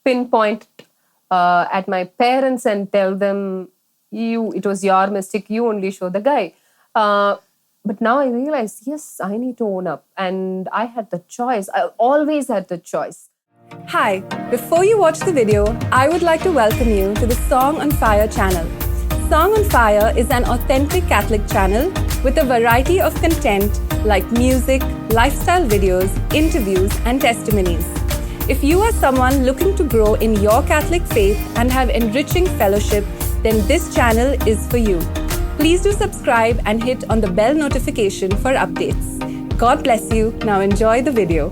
pinpoint at my parents and tell them, it was your mistake, you only show the guy. But now I realize, yes, I need to own up. And I had the choice. I always had the choice. Hi, before you watch the video, I would like to welcome you to the Song on Fire channel. Song on Fire is an authentic Catholic channel with a variety of content like music, lifestyle videos, interviews, and testimonies. If you are someone looking to grow in your Catholic faith and have enriching fellowship, then this channel is for you. Please do subscribe and hit on the bell notification for updates. God bless you. Now enjoy the video.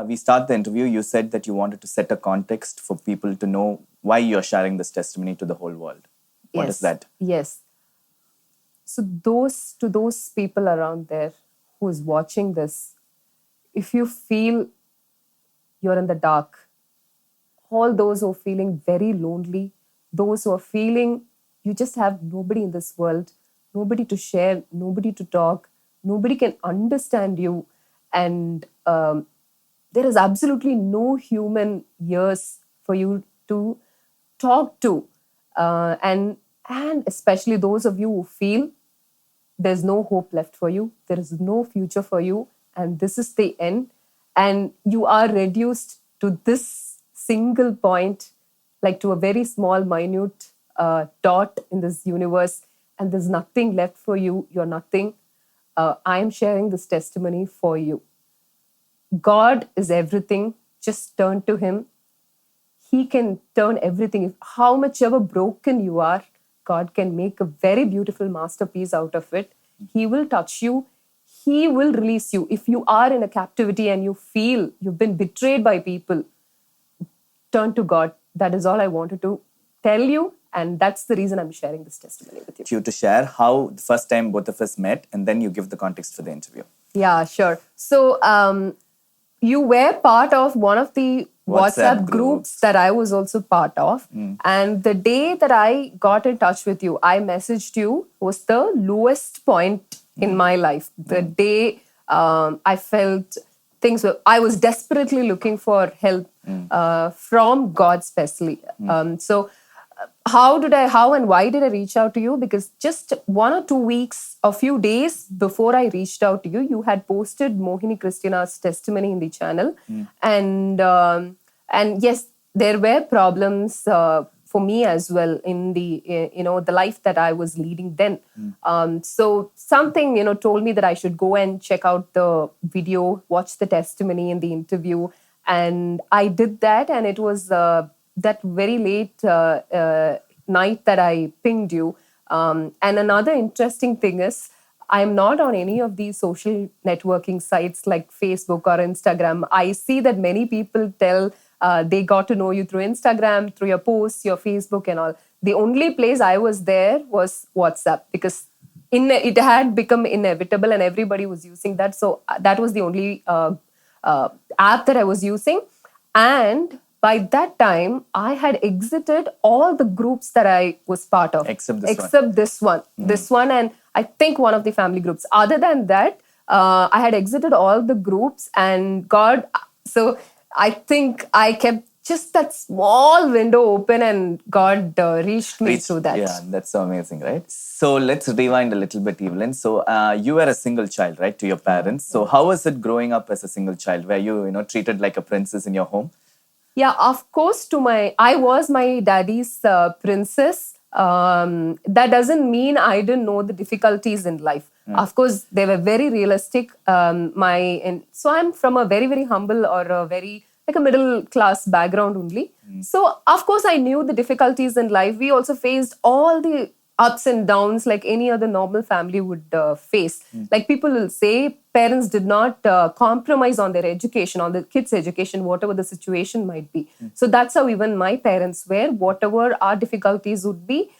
We start the interview. You said that you wanted to set a context for people to know why you're sharing this testimony to the whole world. What is that? Yes. So to those people around there who is watching this, if you feel you're in the dark, all those who are feeling very lonely, those who are feeling you just have nobody in this world, nobody to share, nobody to talk, nobody can understand you, and there is absolutely no human ears for you to talk to, and especially those of you who feel there's no hope left for you, there is no future for you, and this is the end, and you are reduced to this single point, like to a very small, minute dot in this universe, and there's nothing left for you. You're nothing. I am sharing this testimony for you. God is everything. Just turn to Him. He can turn everything. How much ever broken you are, God can make a very beautiful masterpiece out of it. He will touch you. He will release you. If you are in a captivity and you feel you've been betrayed by people, turn to God. That is all I wanted to tell you. And that's the reason I'm sharing this testimony with you. You to share how the first time both of us met, and then you give the context for the interview. Yeah, sure. So you were part of one of the WhatsApp groups that I was also part of. And the day that I got in touch with you, I messaged you, was the lowest point in my life. The day I felt I was desperately looking for help from God especially. So how and why did I reach out to you? Because just 1 or 2 weeks, a few days before I reached out to you, you had posted Mohini Christina's testimony in the channel. And yes, there were problems for me as well in the, the life that I was leading then. So something, told me that I should go and check out the video, watch the testimony and the interview. And I did that, and it was that very late night that I pinged you. And another interesting thing is, I'm not on any of these social networking sites like Facebook or Instagram. I see that many people tell they got to know you through Instagram, through your posts, your Facebook and all. The only place I was there was WhatsApp, because it had become inevitable and everybody was using that. So that was the only app that I was using. And by that time, I had exited all the groups that I was part of. Except this one. This one, and I think one of the family groups. Other than that, I had exited all the groups, and God, so I think I kept just that small window open, and God reached me through that. Yeah, that's so amazing, right? So let's rewind a little bit, Eveline. So you were a single child, right, to your parents. So how was it growing up as a single child? Were you, treated like a princess in your home? Yeah, of course, I was my daddy's princess. That doesn't mean I didn't know the difficulties in life. Of course, they were very realistic. So I'm from a very, very humble or a very, like a middle class background only. So of course, I knew the difficulties in life. We also faced all the ups and downs like any other normal family would face. Like people will say, parents did not compromise on their education, on the kids' education, whatever the situation might be. So that's how even my parents were. Whatever our difficulties would be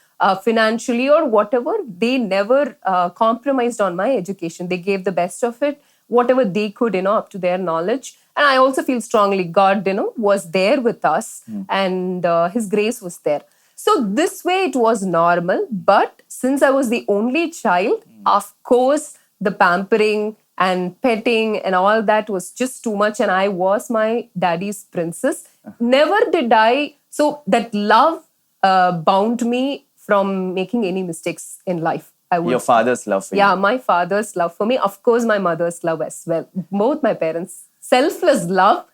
financially or whatever, they never compromised on my education. They gave the best of it, whatever they could, up to their knowledge. And I also feel strongly God, was there with us and His grace was there. So this way it was normal. But since I was the only child, of course, the pampering, and petting and all that was just too much. And I was my daddy's princess. Never did I, so that love bound me from making any mistakes in life. I would Your father's love for you. Yeah, my father's love for me. Of course, my mother's love as well. Both my parents' selfless love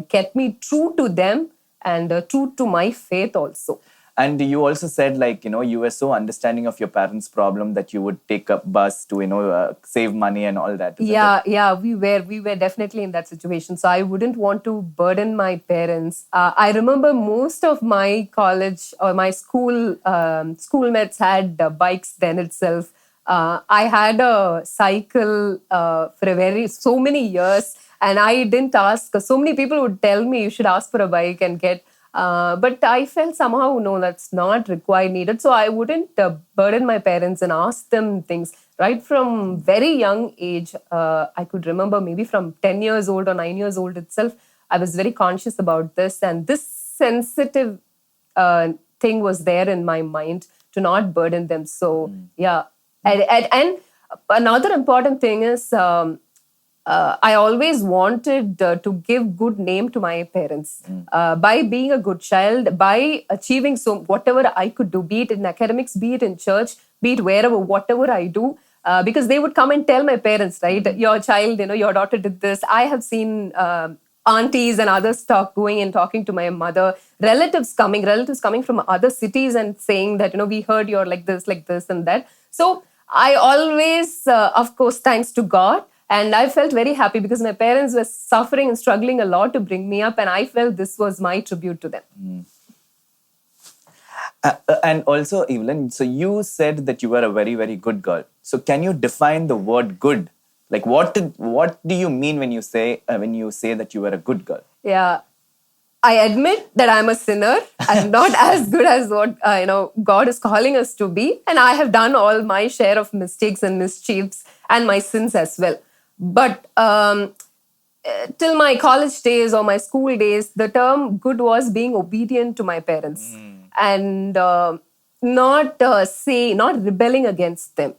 kept me true to them and true to my faith also. And you also said, like, you were so understanding of your parents' problem that you would take a bus to, save money and all that. Yeah, we were definitely in that situation. So I wouldn't want to burden my parents. I remember most of my college or my schoolmates had bikes then itself. I had a cycle for so many years, and I didn't ask. So many people would tell me you should ask for a bike and get. But I felt somehow, no, that's not required, needed. So I wouldn't burden my parents and ask them things. Right from very young age, I could remember maybe from 10 years old or 9 years old itself, I was very conscious about this. And this sensitive thing was there in my mind to not burden them. So, yeah. And another important thing is, I always wanted to give good name to my parents by being a good child, by achieving whatever I could do, be it in academics, be it in church, be it wherever, whatever I do, because they would come and tell my parents, right? Your child, your daughter did this. I have seen aunties and others going and talking to my mother, relatives coming from other cities and saying that, we heard you're like this, and that. So I always, of course, thanks to God. And I felt very happy because my parents were suffering and struggling a lot to bring me up. And I felt this was my tribute to them. And also, Eveline, so you said that you were a very, very good girl. So can you define the word good? Like, what do you mean when you say that you were a good girl? Yeah. I admit that I'm a sinner. I'm not as good as what God is calling us to be. And I have done all my share of mistakes and mischiefs and my sins as well. But till my college days or my school days, the term good was being obedient to my parents and not rebelling against them.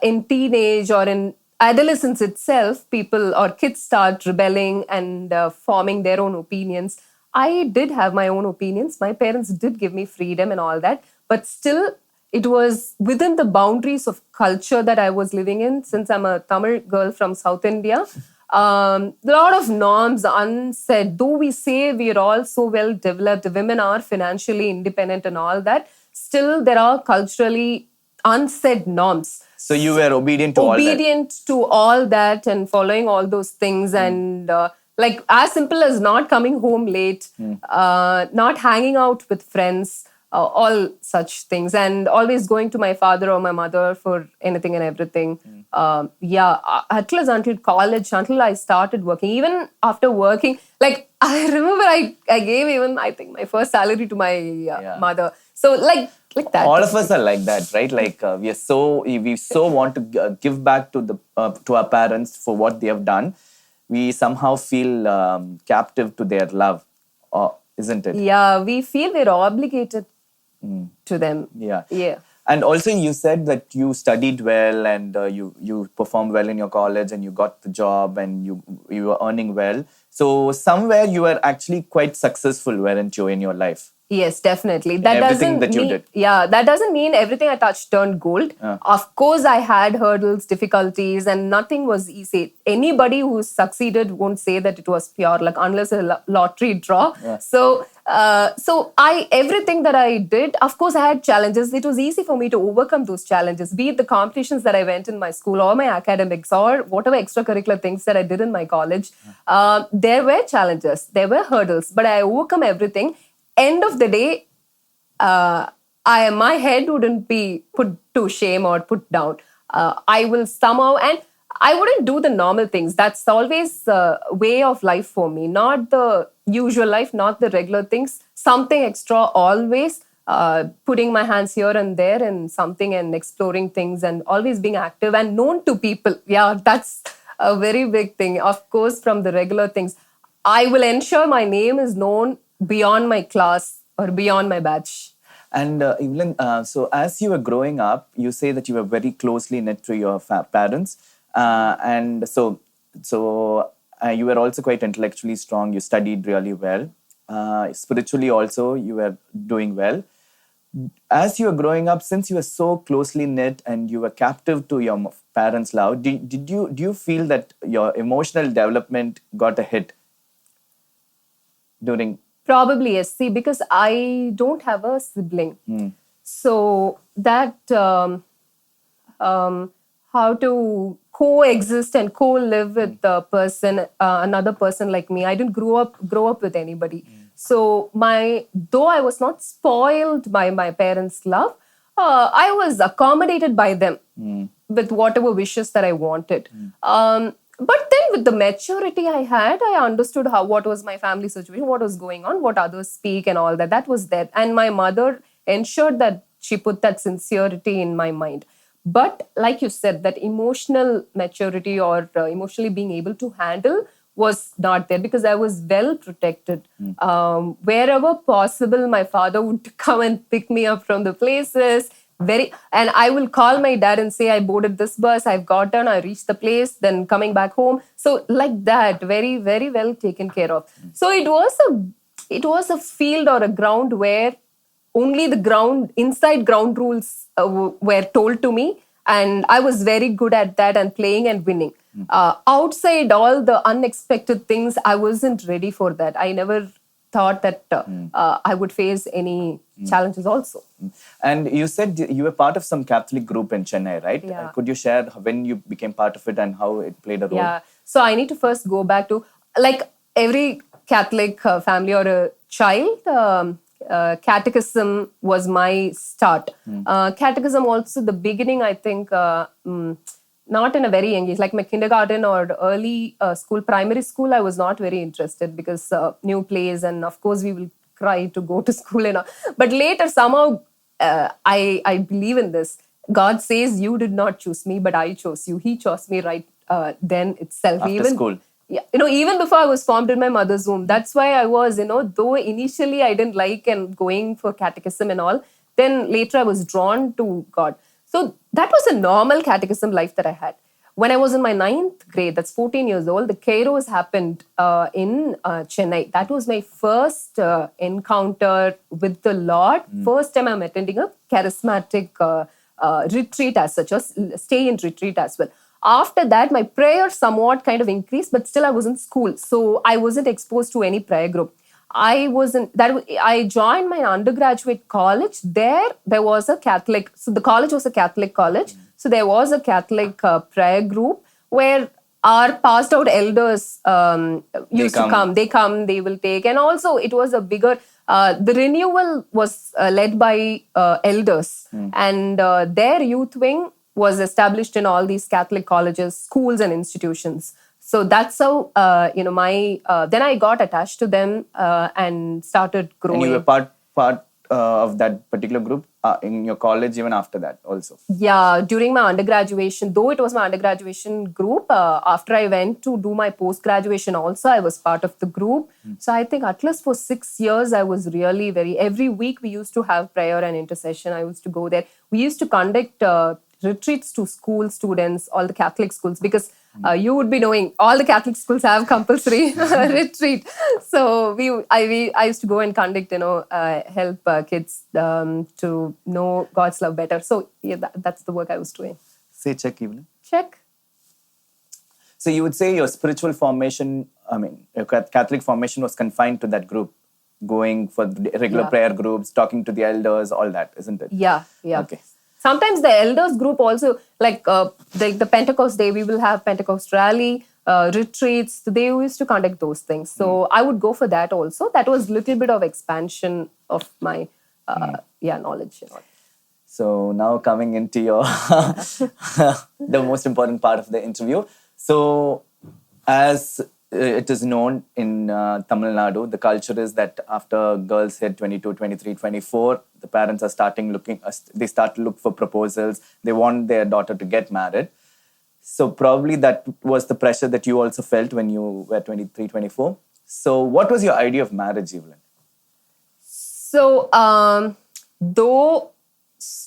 In teenage or in adolescence itself, people or kids start rebelling and forming their own opinions. I did have my own opinions. My parents did give me freedom and all that, but still it was within the boundaries of culture that I was living in. Since I'm a Tamil girl from South India, a lot of norms unsaid. Though we say we are all so well developed, women are financially independent and all that, still there are culturally unsaid norms. So you were obedient to all that? Obedient to all that and following all those things and like as simple as not coming home late, not hanging out with friends, all such things, and always going to my father or my mother for anything and everything. At least until college, until I started working. Even after working, like I remember I gave even, I think, my first salary to my mother. So like that. All of us are like that, right? Like we so want to give back to our parents for what they have done. We somehow feel captive to their love, isn't it? Yeah, we feel we're obligated to them. Yeah. Yeah. And also you said that you studied well and you performed well in your college and you got the job and you were earning well. So somewhere you were actually quite successful, weren't you, in your life? Yes, definitely. Everything that you did. Yeah, that doesn't mean everything I touched turned gold. Of course, I had hurdles, difficulties, and nothing was easy. Anybody who succeeded won't say that it was pure luck unless a lottery draw. Yeah. So everything that I did, of course, I had challenges. It was easy for me to overcome those challenges, be it the competitions that I went in my school or my academics or whatever extracurricular things that I did in my college. There were challenges, there were hurdles, but I overcome everything. End of the day, my head wouldn't be put to shame or put down. I will somehow, and I wouldn't do the normal things. That's always a way of life for me, not the usual life, not the regular things. Something extra always, putting my hands here and there and something and exploring things and always being active and known to people. Yeah, that's a very big thing. Of course, from the regular things, I will ensure my name is known beyond my class or beyond my batch. And Eveline, so as you were growing up, you say that you were very closely knit to your parents. And you were also quite intellectually strong. You studied really well. Spiritually also, you were doing well. As you were growing up, since you were so closely knit and you were captive to your parents' love, do you feel that your emotional development got a hit during? Probably yes. See, because I don't have a sibling, so that how to coexist and co-live with the person, another person like me. I didn't grow up with anybody. So though I was not spoiled by my parents' love, I was accommodated by them with whatever wishes that I wanted. But then with the maturity I had, I understood what was my family situation, what was going on, what others speak and all that. That was there. And my mother ensured that she put that sincerity in my mind. But like you said, that emotional maturity or emotionally being able to handle was not there because I was well protected. Wherever possible, my father would come and pick me up from the places. And I will call my dad and say, I boarded this bus, I've gotten, I reached the place, then coming back home. So like that, very, very well taken care of. So it was a field or a ground where only the inside ground rules were told to me. And I was very good at that and playing and winning. Outside all the unexpected things, I wasn't ready for that. I never thought that I would face any challenges also. And you said you were part of some Catholic group in Chennai, right? Yeah. Could you share when you became part of it and how it played a role? Yeah. So I need to first go back to, like every Catholic family or a child, catechism was my start. Catechism also, the beginning, I think, not in a very young age, like my kindergarten or early school, primary school, I was not very interested because new place, and of course we will cry to go to school and all. But later somehow I believe in this. God says, you did not choose me, but I chose you. He chose me right then itself. After school. Yeah, even before I was formed in my mother's womb. That's why I was, though initially I didn't like and going for catechism and all, then later I was drawn to God. So that was a normal catechism life that I had. When I was in my 9th grade, that's 14 years old, the Kairos happened in Chennai. That was my first encounter with the Lord. First time I'm attending a charismatic retreat as such, or stay in retreat as well. After that, my prayer somewhat kind of increased, but still I was in school. So I wasn't exposed to any prayer group. I joined my undergraduate college. There was a Catholic, so the college was a Catholic college. So there was a Catholic prayer group where our passed out elders used to come. They come, they will take. And also it was a bigger, the renewal was led by elders. And their youth wing was established in all these Catholic colleges, schools and institutions. So that's how, then I got attached to them and started growing. And you were part of that particular group in your college even after that also? Yeah, during my undergraduation, though it was my undergraduation group, after I went to do my post-graduation also, I was part of the group. So I think at least for 6 years, I was really every week we used to have prayer and intercession. I used to go there. We used to conduct retreats to school students, all the Catholic schools, because you would be knowing all the Catholic schools have compulsory retreat. So I used to go and conduct, help kids to know God's love better. So yeah, that's the work I was doing. Say check, Eveline. Check. So you would say your spiritual formation, your Catholic formation was confined to that group, going for regular prayer groups, talking to the elders, all that, isn't it? Yeah. Okay. Sometimes the elders group also, like the Pentecost day, we will have Pentecost rally, retreats. They used to conduct those things. So I would go for that also. That was a little bit of expansion of my knowledge. So now coming into your the most important part of the interview. So as it is known in Tamil Nadu, the culture is that after girls hit 22, 23, 24, the parents are they start to look for proposals. They want their daughter to get married. So probably that was the pressure that you also felt when you were 23, 24. So what was your idea of marriage, Eveline? So though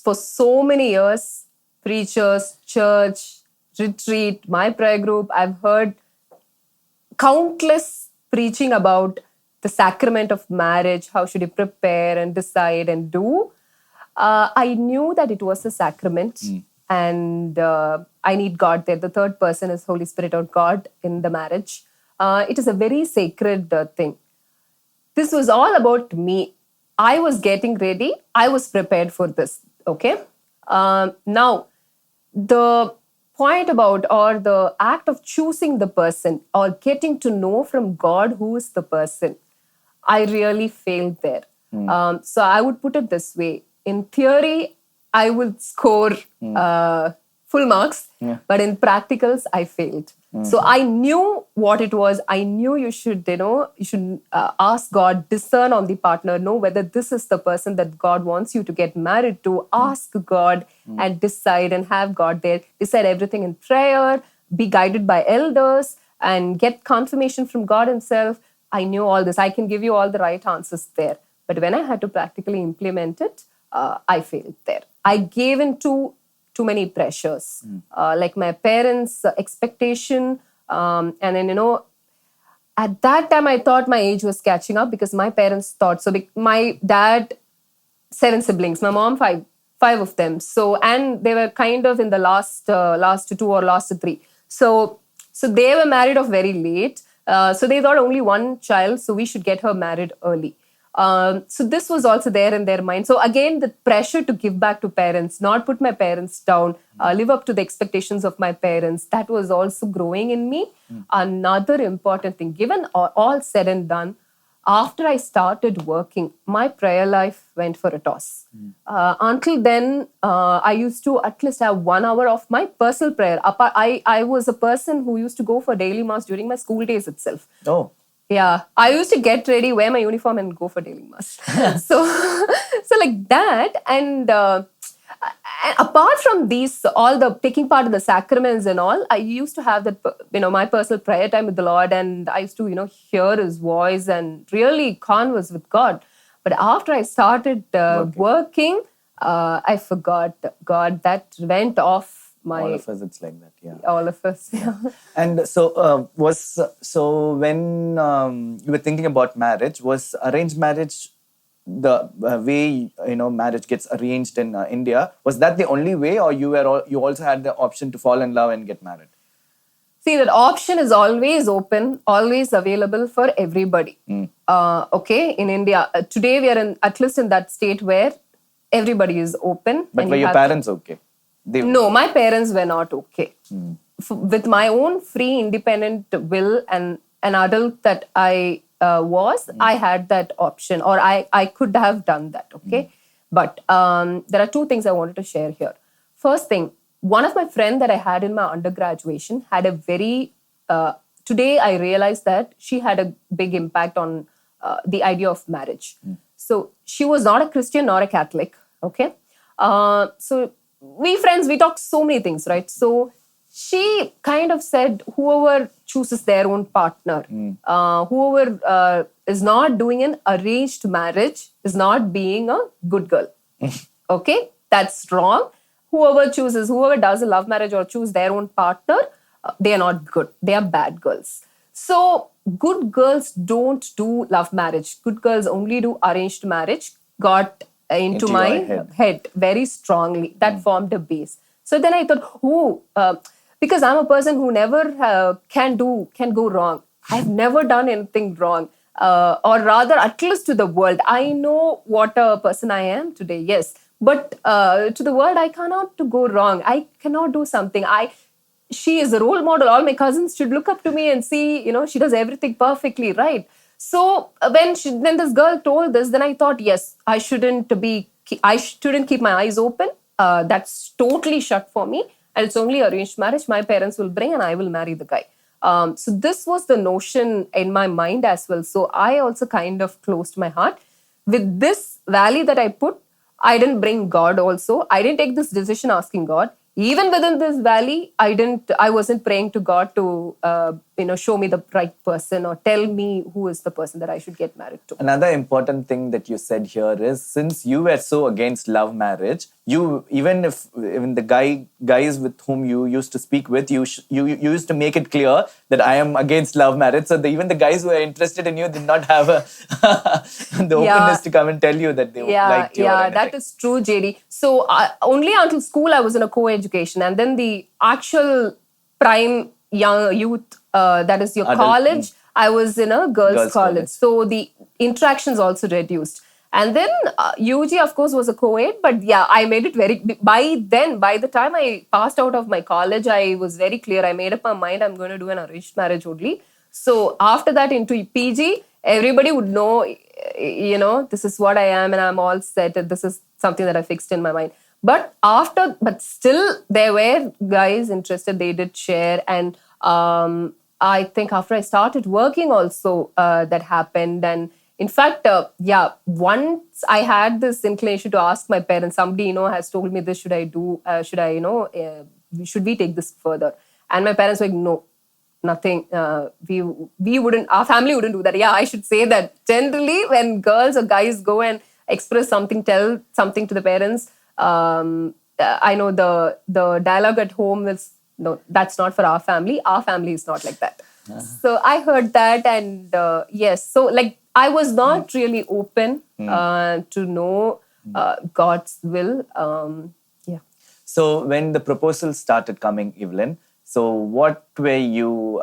for so many years, preachers, church, retreat, my prayer group, I've heard countless preaching about the sacrament of marriage, how should you prepare and decide and do. I knew that it was a sacrament and I need God there. The third person is Holy Spirit or God in the marriage. It is a very sacred thing. This was all about me. I was getting ready. I was prepared for this. Okay. Now, the point about or the act of choosing the person or getting to know from God who is the person, I really failed there. So I would put it this way. In theory, I would score full marks, but in practicals, I failed. So I knew what it was. I knew you should ask God, discern on the partner, know whether this is the person that God wants you to get married to. Ask God and decide and have God there. Decide everything in prayer, be guided by elders and get confirmation from God himself. I knew all this. I can give you all the right answers there. But when I had to practically implement it, I failed there. I gave in to too many pressures, like my parents' expectation. And then, at that time, I thought my age was catching up because my parents thought so. My dad, 7 siblings, my mom, five of them. So, and they were kind of in the last 2 or last 3. So they were married off very late. So they thought only one child, so we should get her married early. So this was also there in their mind. So again, the pressure to give back to parents, not put my parents down, live up to the expectations of my parents, that was also growing in me. Another important thing, given all said and done, after I started working, my prayer life went for a toss. Until then, I used to at least have 1 hour of my personal prayer. I was a person who used to go for daily mass during my school days itself. Oh. Yeah, I used to get ready, wear my uniform and go for daily mass. so like that. And apart from these, all the taking part in the sacraments and all, I used to have that, my personal prayer time with the Lord. And I used to, hear his voice and really converse with God. But after I started working, I forgot God. That went off. All of us, it's like that, yeah. All of us, yeah. And so, when you were thinking about marriage, was arranged marriage the way marriage gets arranged in India? Was that the only way, or you also had the option to fall in love and get married? See, that option is always open, always available for everybody. Okay, in India today we are at least in that state where everybody is open. But were your parents okay? No, my parents were not okay. With my own free, independent will and an adult that I was, I had that option, or I could have done that, okay? But there are 2 things I wanted to share here. First thing, one of my friends that I had in my undergraduation had a very, today I realized that she had a big impact on the idea of marriage. So she was not a Christian nor a Catholic, okay? So we friends, we talk so many things, right? So she kind of said, whoever chooses their own partner, whoever is not doing an arranged marriage is not being a good girl. Okay? That's wrong. Whoever does a love marriage or choose their own partner, they are not good. They are bad girls. So good girls don't do love marriage. Good girls only do arranged marriage. Got into my head very strongly. That formed a base. So then I thought, because I'm a person who never can go wrong. I've never done anything wrong. Or rather, at least to the world. I know what a person I am today, yes. But to the world, I cannot go wrong. I cannot do something. She is a role model. All my cousins should look up to me and see, she does everything perfectly right. So when this girl told this, then I thought, yes, I shouldn't keep my eyes open. That's totally shut for me. And it's only arranged marriage. My parents will bring and I will marry the guy. So this was the notion in my mind as well. So I also kind of closed my heart. With this valley that I put, I didn't bring God also. I didn't take this decision asking God. Even within this valley, I wasn't praying to God to show me the right person or tell me who is the person that I should get married to. Another important thing that you said here is, since you were so against love marriage, even the guys with whom you used to speak with, you used to make it clear that I am against love marriage. So even the guys who were interested in you did not have the openness to come and tell you that they liked you. Yeah, that is true, JD. So only until school I was in a co-education, and then the actual prime young youth, that is your college, I was in a girls' college. So the interactions also reduced. And then UG, of course, was a co-ed, but yeah, I made it very, by the time I passed out of my college, I was very clear. I made up my mind, I'm going to do an arranged marriage only. So after that, into PG, everybody would know, this is what I am and I'm all set. And this is something that I fixed in my mind. But still, there were guys interested. They did share. And I think after I started working also, that happened. And in fact, once I had this inclination to ask my parents, somebody, has told me this, should I do, should we take this further? And my parents were like, no, nothing. We wouldn't, our family wouldn't do that. Yeah, I should say that generally when girls or guys go and express something, tell something to the parents, I know the dialogue at home is, no, that's not for our family. Our family is not like that. So I heard that, and yes, so like I was not really open to know God's will. Yeah. So when the proposals started coming, Eveline, so what were you,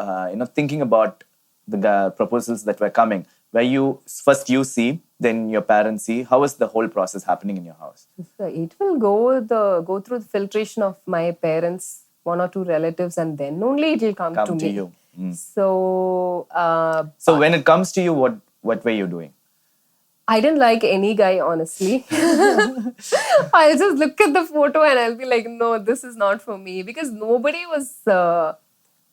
thinking about the proposals that were coming? Where you see, then your parents see. How is the whole process happening in your house? So it will go through the filtration of my parents, one or two relatives, and then only it will come to me. You. So when it comes to you, what were you doing? I didn't like any guy, honestly. I'll just look at the photo and I'll be like, no, this is not for me. Because nobody was,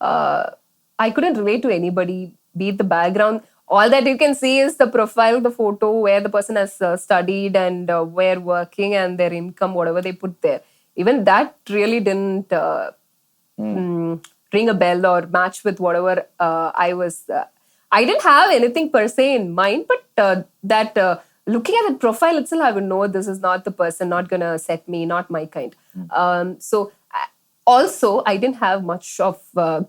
I couldn't relate to anybody, be it the background. All that you can see is the profile, the photo, where the person has studied and where working and their income, whatever they put there. Even that really didn't ring a bell or match with whatever I was. I didn't have anything per se in mind, but looking at the profile itself, I would know this is not the person, not going to set me, not my kind. So also, I didn't have much of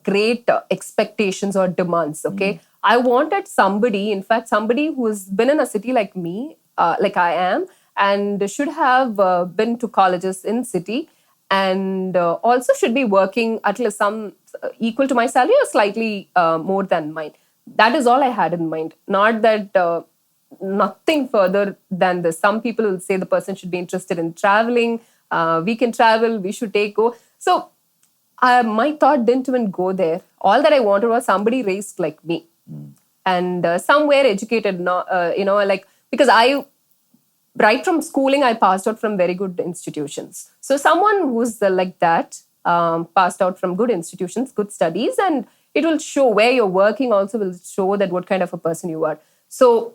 great expectations or demands, okay? I wanted somebody, in fact, somebody who's been in a city like me, like I am, and should have been to colleges in city, and also should be working at least some equal to my salary or slightly more than mine. That is all I had in mind. Not that nothing further than this. Some people will say the person should be interested in traveling. We can travel. We should go. So my thought didn't even go there. All that I wanted was somebody raised like me, and somewhere educated. Because right from schooling, I passed out from very good institutions. So someone who's like that, passed out from good institutions, good studies, and it will show where you're working also will show that what kind of a person you are. So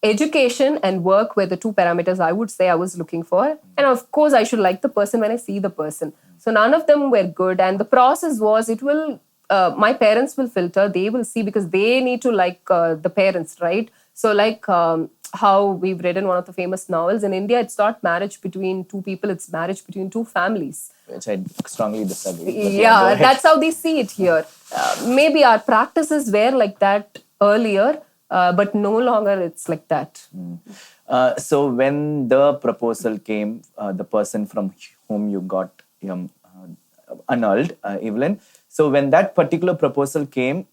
education and work were the two parameters I would say I was looking for. And of course, I should like the person when I see the person. So none of them were good. And the process was, my parents will filter, they will see because they need to like the parents, right? So like how we've read in one of the famous novels, in India, it's not marriage between two people, it's marriage between two families. Which I strongly disagree. Yeah, that's how they see it here. Maybe our practices were like that earlier, but no longer it's like that. So when the proposal came, the person from whom you got annulled, Eveline, so when that particular proposal came,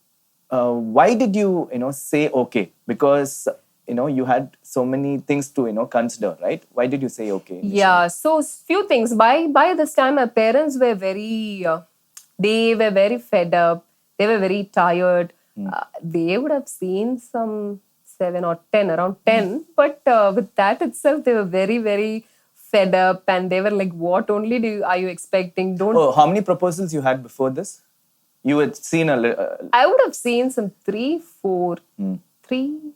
why did you, say okay? Because, you had so many things to, consider, right? Why did you say okay? Initially? Yeah, so few things. By this time, my parents were they were very fed up. They were very tired. They would have seen some 7 or 10, around 10. But with that itself, they were very, very fed up. And they were like, what only are you expecting? How many proposals you had before this? You had seen I would have seen some 3, 4, 3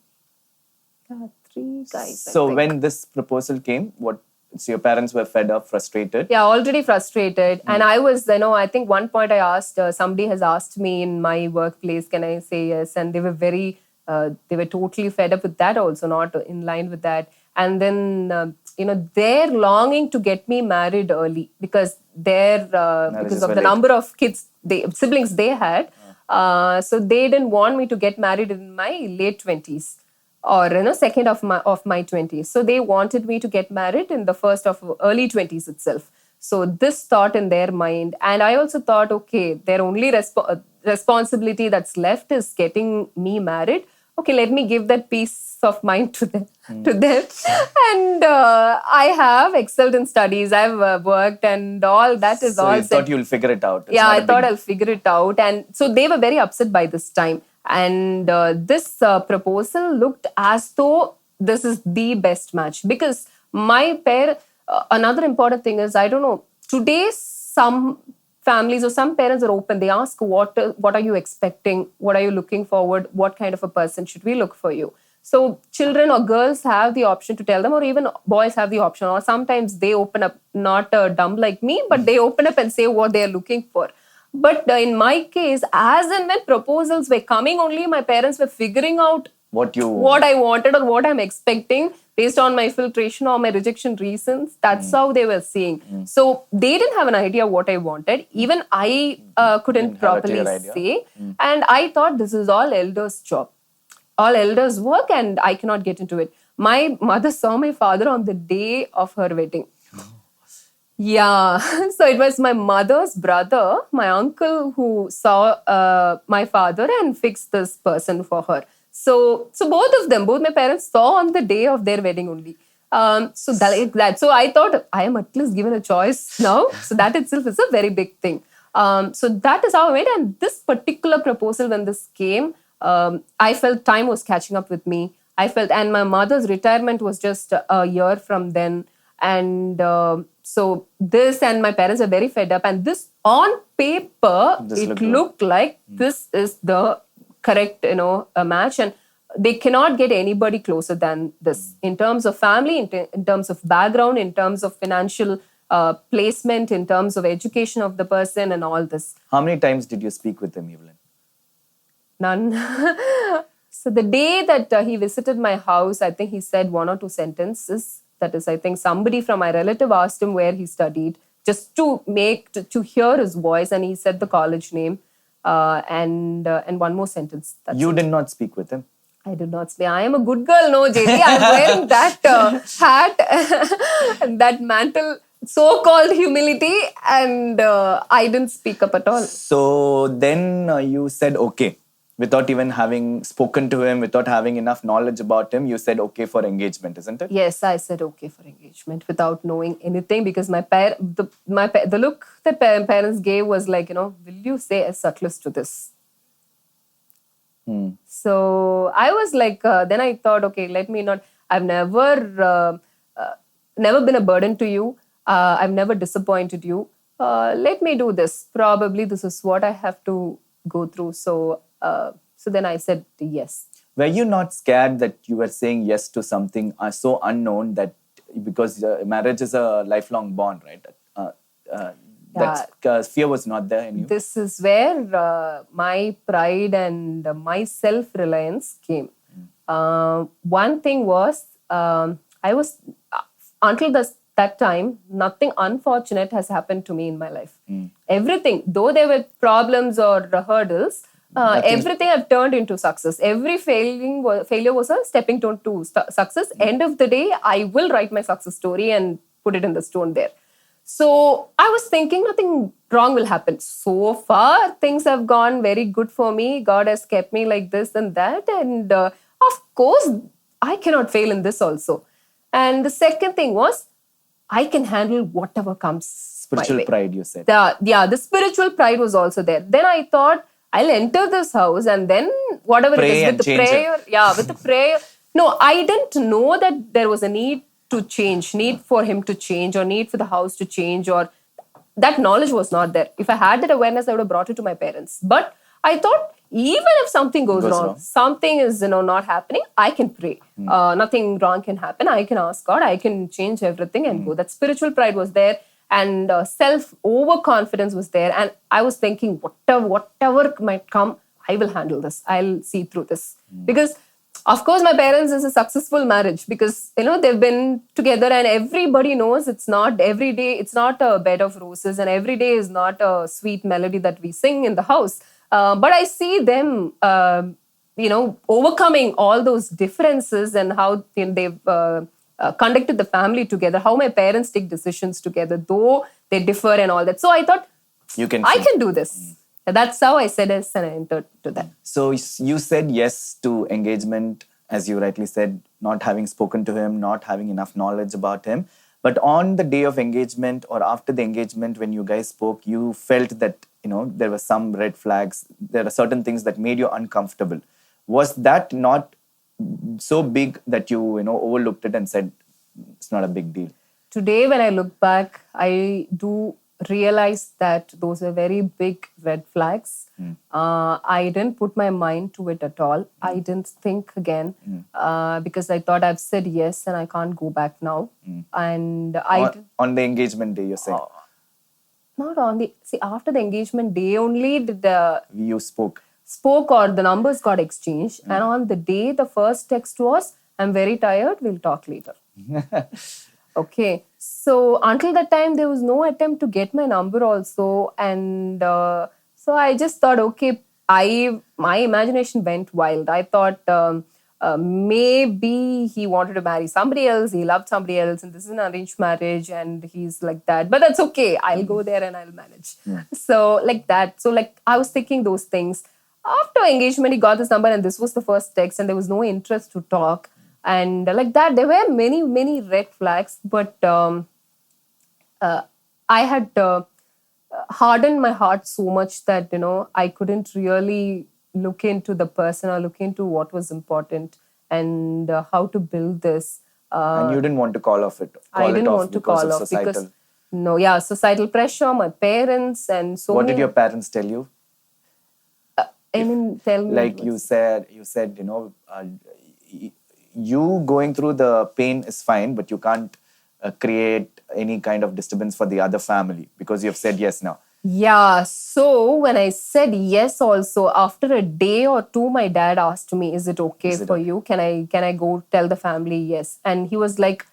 guys. So when this proposal came, what So your parents were fed up, frustrated. Yeah, already frustrated. And I was, I think one point I asked, somebody has asked me in my workplace, can I say yes? And they were they were totally fed up with that also, not in line with that. And then, they're longing to get me married early because because of the number of siblings they had. So they didn't want me to get married in my late 20s or second of my 20s. So they wanted me to get married in the first of early 20s itself. So this thought in their mind, and I also thought, okay, their only responsibility that's left is getting me married. Okay, let me give that peace of mind to them. And I have excelled in studies. I've worked and all that is So all. you thought you'll figure it out. Yeah, I thought I'll figure it out. And so they were very upset by this time. And this proposal looked as though this is the best match. Because my another important thing is, I don't know, today some families or some parents are open. They ask, what are you expecting? What are you looking forward? What kind of a person should we look for you? So children or girls have the option to tell them, or even boys have the option. Or sometimes they open up, not dumb like me, but they open up and say what they're looking for. But in my case, as and when proposals were coming, only my parents were figuring out what I wanted or what I'm expecting based on my filtration or my rejection reasons. That's how they were seeing. So they didn't have an idea what I wanted. Even I couldn't properly say. And I thought this is all elders' job, all elders' work, and I cannot get into it. My mother saw my father on the day of her wedding. Yeah, so it was my mother's brother, my uncle, who saw my father and fixed this person for her. So both my parents saw on the day of their wedding only. So I thought I am at least given a choice now. So that itself is a very big thing. So that is how I went. And this particular proposal, when this came, I felt time was catching up with me. And my mother's retirement was just a year from then. And so this, and my parents are very fed up. And this, on paper, it looked like this is the correct, a match. And they cannot get anybody closer than this in terms of family, in terms of background, in terms of financial placement, in terms of education of the person, and all this. How many times did you speak with him, Eveline? None. So the day that he visited my house, I think he said one or two sentences. That is, I think somebody from my relative asked him where he studied, just to hear his voice, and he said the college name and one more sentence. You did not speak with him? I did not speak. I am a good girl, no, JD. I'm wearing that hat and that mantle, so-called humility, and I didn't speak up at all. So then you said okay. Without even having spoken to him, without having enough knowledge about him, you said okay for engagement, isn't it? Yes, I said okay for engagement without knowing anything, because the look that parents gave was like, will you say a subtlest to this? So I was like, then I thought, okay, let me not. I've never been a burden to you. I've never disappointed you. Let me do this. Probably this is what I have to go through. So then I said yes. Were you not scared that you were saying yes to something so unknown, that because marriage is a lifelong bond, right? That fear was not there in you? This is where my pride and my self-reliance came. One thing was, I was, until that time, nothing unfortunate has happened to me in my life. Everything, though there were problems or hurdles, everything I've turned into success. Every failure was a stepping stone to success. End of the day, I will write my success story and put it in the stone there. So I was thinking nothing wrong will happen. So far, things have gone very good for me. God has kept me like this and that. And of course, I cannot fail in this also. And the second thing was, I can handle whatever comes. Spiritual pride, you said. The spiritual pride was also there. Then I thought, I'll enter this house and then whatever Pray it is, with the prayer. Yeah, with the prayer. No, I didn't know that there was a need to change, need for him to change, or need for the house to change, or that knowledge was not there. If I had that awareness, I would have brought it to my parents. But I thought, even if something goes wrong, something is not happening, I can pray. Nothing wrong can happen. I can ask God. I can change everything and go. That spiritual pride was there, and self overconfidence was there. And I was thinking, whatever might come, I will handle this. I'll see through this. Because of course, my parents is a successful marriage, because they've been together, and everybody knows it's not every day. It's not a bed of roses, and every day is not a sweet melody that we sing in the house. But I see them, overcoming all those differences, and how they've conducted the family together. How my parents take decisions together, though they differ and all that. So I thought, I can do this. That's how I said yes, and I entered to that. So you said yes to engagement, as you rightly said, not having spoken to him, not having enough knowledge about him. But on the day of engagement, or after the engagement, when you guys spoke, you felt that there were some red flags. There are certain things that made you uncomfortable. Was that not so big that you overlooked it and said it's not a big deal? Today, when I look back, I do realize that those were very big red flags. I didn't put my mind to it at all. I didn't think again, because I thought I've said yes and I can't go back now. And on the engagement day, you said? Not on the... See, after the engagement day only did you spoke, or the numbers got exchanged. And on the day, the first text was, I'm very tired, we'll talk later. Okay. So until that time, there was no attempt to get my number also. And so I just thought, okay, my imagination went wild. I thought maybe he wanted to marry somebody else. He loved somebody else. And this is an arranged marriage. And he's like that. But that's okay. I'll go there and I'll manage. So like that. So like I was thinking those things. After engagement, he got this number and this was the first text. And there was no interest to talk. And like that, there were many, many red flags. But I had hardened my heart so much that, I couldn't really look into the person or look into what was important and how to build this. And you didn't want to call off it? I didn't want to call off because, societal pressure, my parents and so What did your parents tell you? Tell me. Like you said, you going through the pain is fine, but you can't create any kind of disturbance for the other family because you've said yes now. Yeah. So when I said yes also, after a day or two, my dad asked me, is it okay for you? Can I go tell the family yes? And he was like,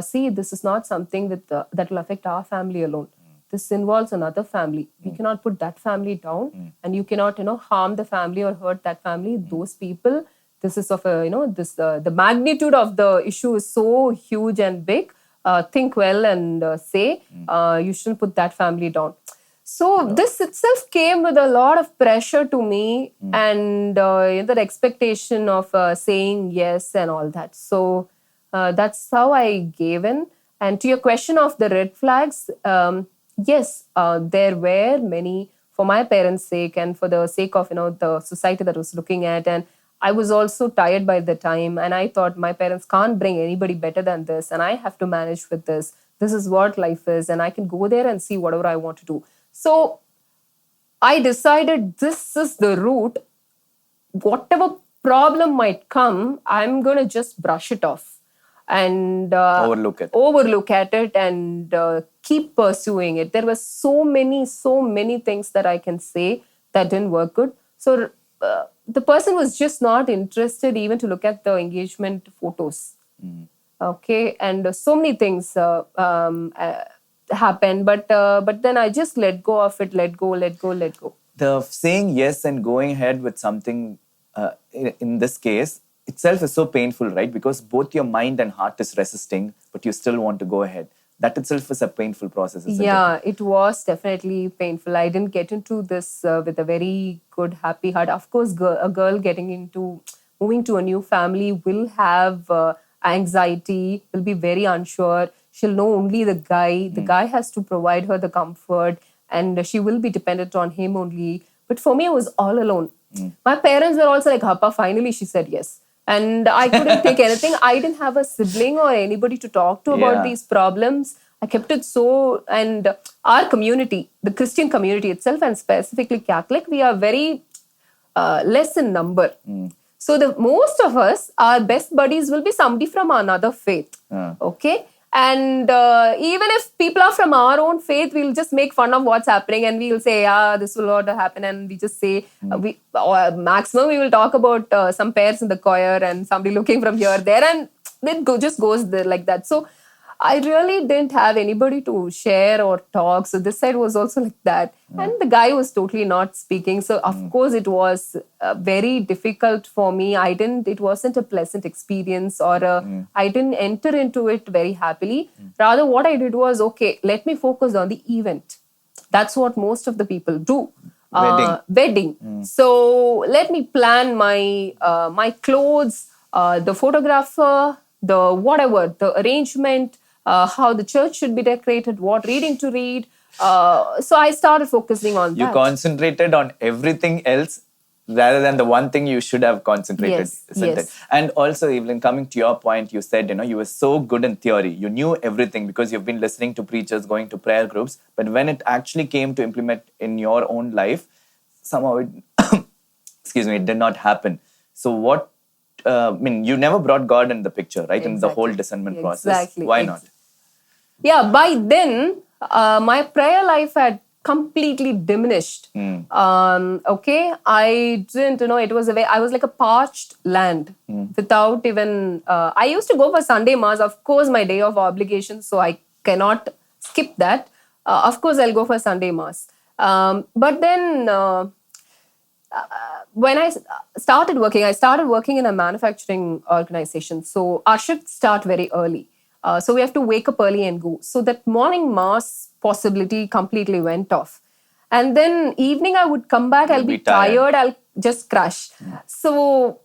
see, this is not something that will affect our family alone. This involves another family. We cannot put that family down and you cannot, harm the family or hurt that family. Those people, this is of a, the magnitude of the issue is so huge and big. Think well and say, you shouldn't put that family down. So this itself came with a lot of pressure to me and that expectation of saying yes and all that. So that's how I gave in. And to your question of the red flags, yes, there were many for my parents' sake and for the sake of, the society that I was looking at. And I was also tired by the time. And I thought my parents can't bring anybody better than this. And I have to manage with this. This is what life is. And I can go there and see whatever I want to do. So I decided this is the route. Whatever problem might come, I'm going to just brush it off and overlook at it and keep pursuing it. There were so many things that I can say that didn't work good. So the person was just not interested even to look at the engagement photos. Okay. And so many things happened, but then I just let go of it, let go. The saying yes and going ahead with something in this case itself is so painful, right? Because both your mind and heart is resisting, but you still want to go ahead. That itself is a painful process, isn't it? It was definitely painful. I didn't get into this with a very good, happy heart. Of course, a girl moving to a new family will have anxiety, will be very unsure. She'll know only the guy. The guy has to provide her the comfort and she will be dependent on him only. But for me, it was all alone. My parents were also like, Happa, finally she said yes. And I couldn't take anything. I didn't have a sibling or anybody to talk to about these problems. I kept it so... And our community, the Christian community itself and specifically Catholic, we are very less in number. So the most of us, our best buddies will be somebody from another faith. Okay. And even if people are from our own faith, we'll just make fun of what's happening and we'll say, this will not happen. And we just say, maximum we will talk about some pairs in the choir and somebody looking from here, there, and it just goes there like that. So I really didn't have anybody to share or talk. So this side was also like that. And the guy was totally not speaking. So of course it was very difficult for me. It wasn't a pleasant experience, or I didn't enter into it very happily. Rather what I did was, okay, let me focus on the event. That's what most of the people do. Wedding. So let me plan my clothes, the photographer, the whatever, the arrangement, how the church should be decorated, what reading to read. So I started focusing on that. You concentrated on everything else rather than the one thing you should have concentrated, isn't it? And also, Eveline, coming to your point, you said, you were so good in theory. You knew everything because you've been listening to preachers, going to prayer groups. But when it actually came to implement in your own life, somehow it, it did not happen. So what, you never brought God in the picture, right? Exactly. In the whole discernment process. Why not? Yeah, by then, my prayer life had completely diminished. Okay, I didn't, it was I was like a parched land without even, I used to go for Sunday Mass, of course, my day of obligation, so I cannot skip that. Of course, I'll go for Sunday Mass. But then, when I started working in a manufacturing organization. So our shifts start very early. So we have to wake up early and go. So that morning mass possibility completely went off. And then evening I would come back, I'll be tired, I'll just crash. So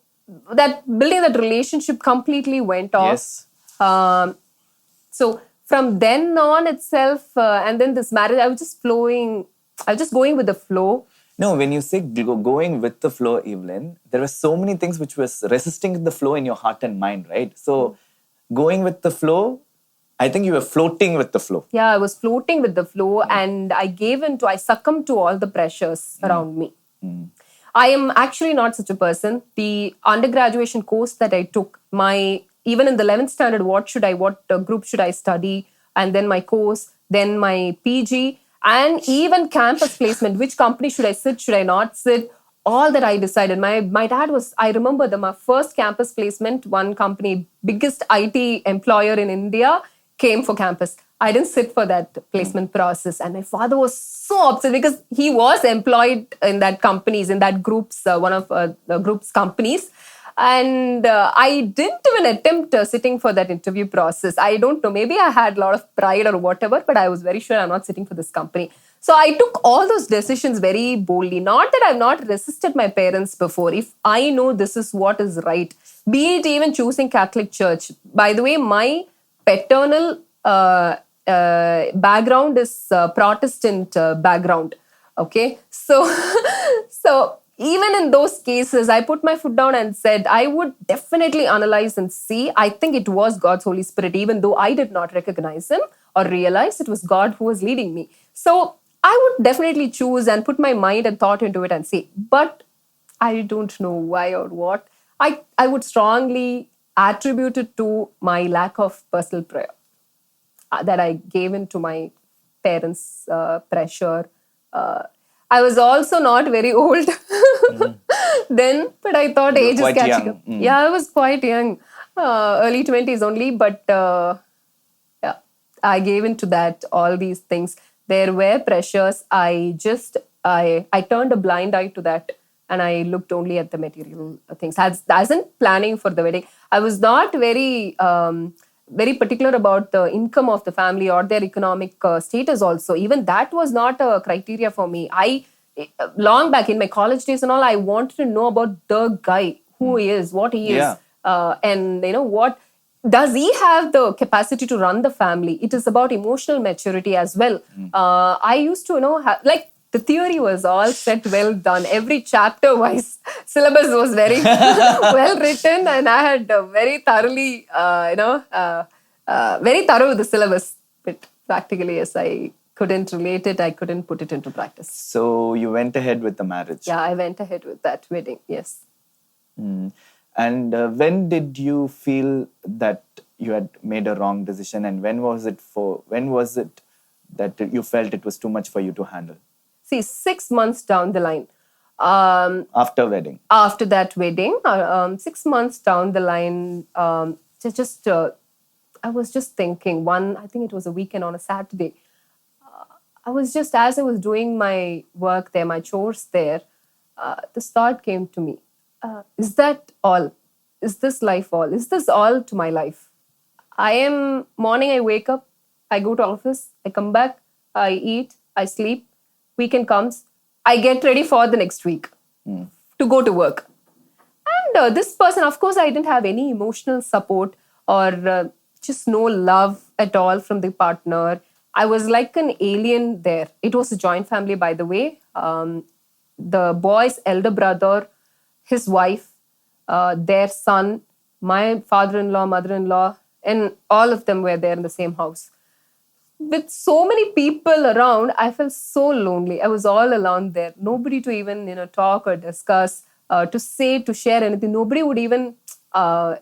that building that relationship completely went off. Yes. So from then on itself, and then this marriage, I was just going with the flow. No, when you say going with the flow, Eveline, there were so many things which was resisting the flow in your heart and mind, right? So going with the flow, I think you were floating with the flow. Yeah, I was floating with the flow and I succumbed to all the pressures around me. I am actually not such a person. The undergraduation course that I took, even in the 11th standard, what group should I study? And then my course, then my PG, and even campus placement, which company should I sit, should I not sit? All that I decided. My dad was, I remember my first campus placement, one company, biggest IT employer in India, came for campus. I didn't sit for that placement process. And my father was so upset because he was employed in that group's, one of the group's companies. And I didn't even attempt sitting for that interview process. I don't know, maybe I had a lot of pride or whatever, but I was very sure I'm not sitting for this company. So I took all those decisions very boldly. Not that I've not resisted my parents before. If I know this is what is right, be it even choosing Catholic Church. By the way, my paternal background is Protestant background. Okay, so even in those cases, I put my foot down and said, I would definitely analyze and see. I think it was God's Holy Spirit, even though I did not recognize him or realize it was God who was leading me. So I would definitely choose and put my mind and thought into it and say, but I don't know why or what. I would strongly attribute it to my lack of personal prayer that I gave into my parents' pressure. I was also not very old then, but I thought age is catching up. Yeah, I was quite young, early 20s only, but yeah, I gave into that, all these things. There were pressures. I turned a blind eye to that and I looked only at the material things. As in planning for the wedding, I was not very particular about the income of the family or their economic status also. Even that was not a criteria for me. Long back in my college days and all, I wanted to know about the guy, who he is, what he is. And what, does he have the capacity to run the family? It is about emotional maturity as well. I used to, the theory was all set, well done. Every chapter-wise syllabus was very well written, and I had very thoroughly, very thorough with the syllabus. But practically, yes, I couldn't relate it. I couldn't put it into practice. So you went ahead with the marriage. Yeah, I went ahead with that wedding. Yes. And when did you feel that you had made a wrong decision, and when was it that you felt it was too much for you to handle? See, 6 months down the line, After wedding. after that wedding, 6 months down the line, I was just thinking I think it was a weekend on a Saturday. As I was doing my work there, my chores there, this thought came to me. Is that all? Is this life all? Is this all to my life? Morning I wake up, I go to office, I come back, I eat, I sleep, weekend comes, I get ready for the next week to go to work. And this person, of course, I didn't have any emotional support or just no love at all from the partner. I was like an alien there. It was a joint family, by the way. The boy's elder brother, his wife, their son, my father-in-law, mother-in-law, and all of them were there in the same house. With so many people around, I felt so lonely. I was all alone there. Nobody to even, talk or discuss, to share anything. Nobody would even, I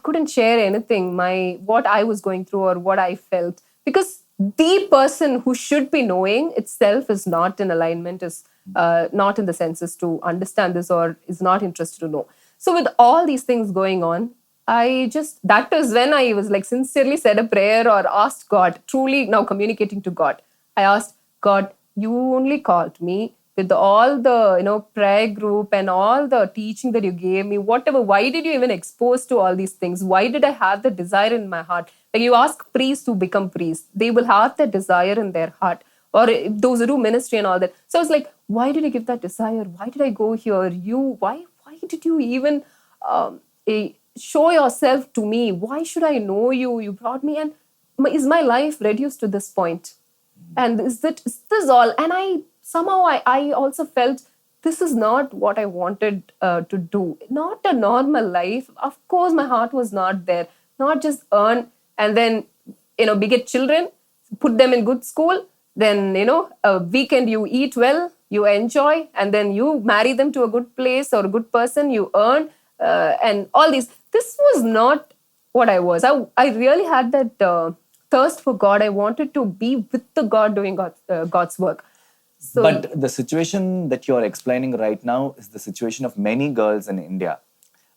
couldn't share anything, what I was going through or what I felt. Because the person who should be knowing itself is not in alignment, is not in the senses to understand this, or is not interested to know. So with all these things going on, that is when I was like sincerely said a prayer or asked God, truly now communicating to God. I asked God, you only called me with all the, prayer group and all the teaching that you gave me, whatever. Why did you even expose to all these things? Why did I have the desire in my heart? Like you ask priests to become priests, they will have the desire in their heart. Or those who do ministry and all that. So I was like, why did you give that desire? Why did I go here? Why did you even show yourself to me? Why should I know you? You brought me, and is my life reduced to this point? And is this all? And I also felt this is not what I wanted to do. Not a normal life. Of course, my heart was not there. Not just earn and then, beget children, put them in good school. Then, a weekend you eat well, you enjoy, and then you marry them to a good place or a good person, you earn, and all these. This was not what I was. I really had that thirst for God. I wanted to be with the God doing God's work. So, but the situation that you're explaining right now is the situation of many girls in India.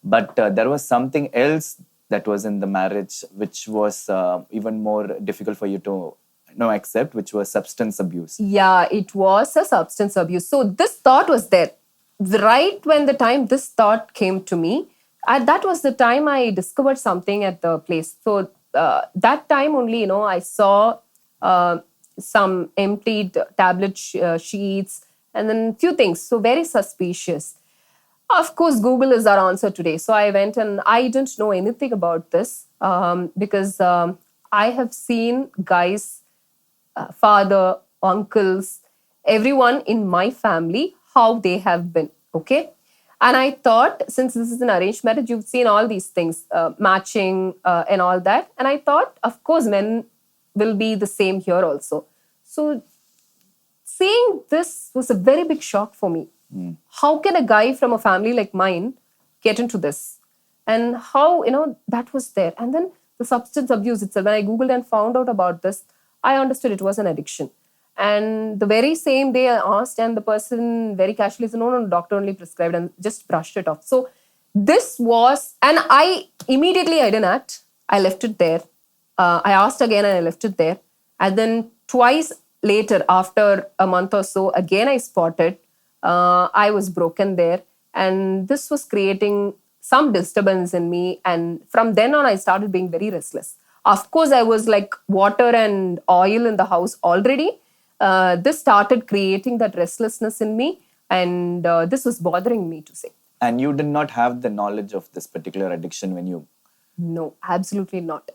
But there was something else that was in the marriage which was even more difficult for you to accept, which was substance abuse. Yeah, it was a substance abuse. So this thought was there. Right when the time this thought came to me, that was the time I discovered something at the place. So that time only, I saw some emptied tablet sheets and then few things. So very suspicious. Of course, Google is our answer today. So I went and I didn't know anything about this because I have seen guys, father, uncles, everyone in my family, how they have been. Okay. And I thought, since this is an arranged marriage, you've seen all these things, matching and all that. And I thought, of course, men will be the same here also. So seeing this was a very big shock for me. How can a guy from a family like mine get into this? And how, that was there. And then the substance abuse itself, when I Googled and found out about this, I understood it was an addiction. And the very same day I asked, and the person very casually said, no, doctor only prescribed, and just brushed it off. So this was, and I didn't act. I left it there. I asked again and I left it there. And then twice later, after a month or so, again I spotted. I was broken there. And this was creating some disturbance in me. And from then on, I started being very restless. Of course, I was like water and oil in the house already. This started creating that restlessness in me. And this was bothering me, to say. And you did not have the knowledge of this particular addiction when you... No, absolutely not.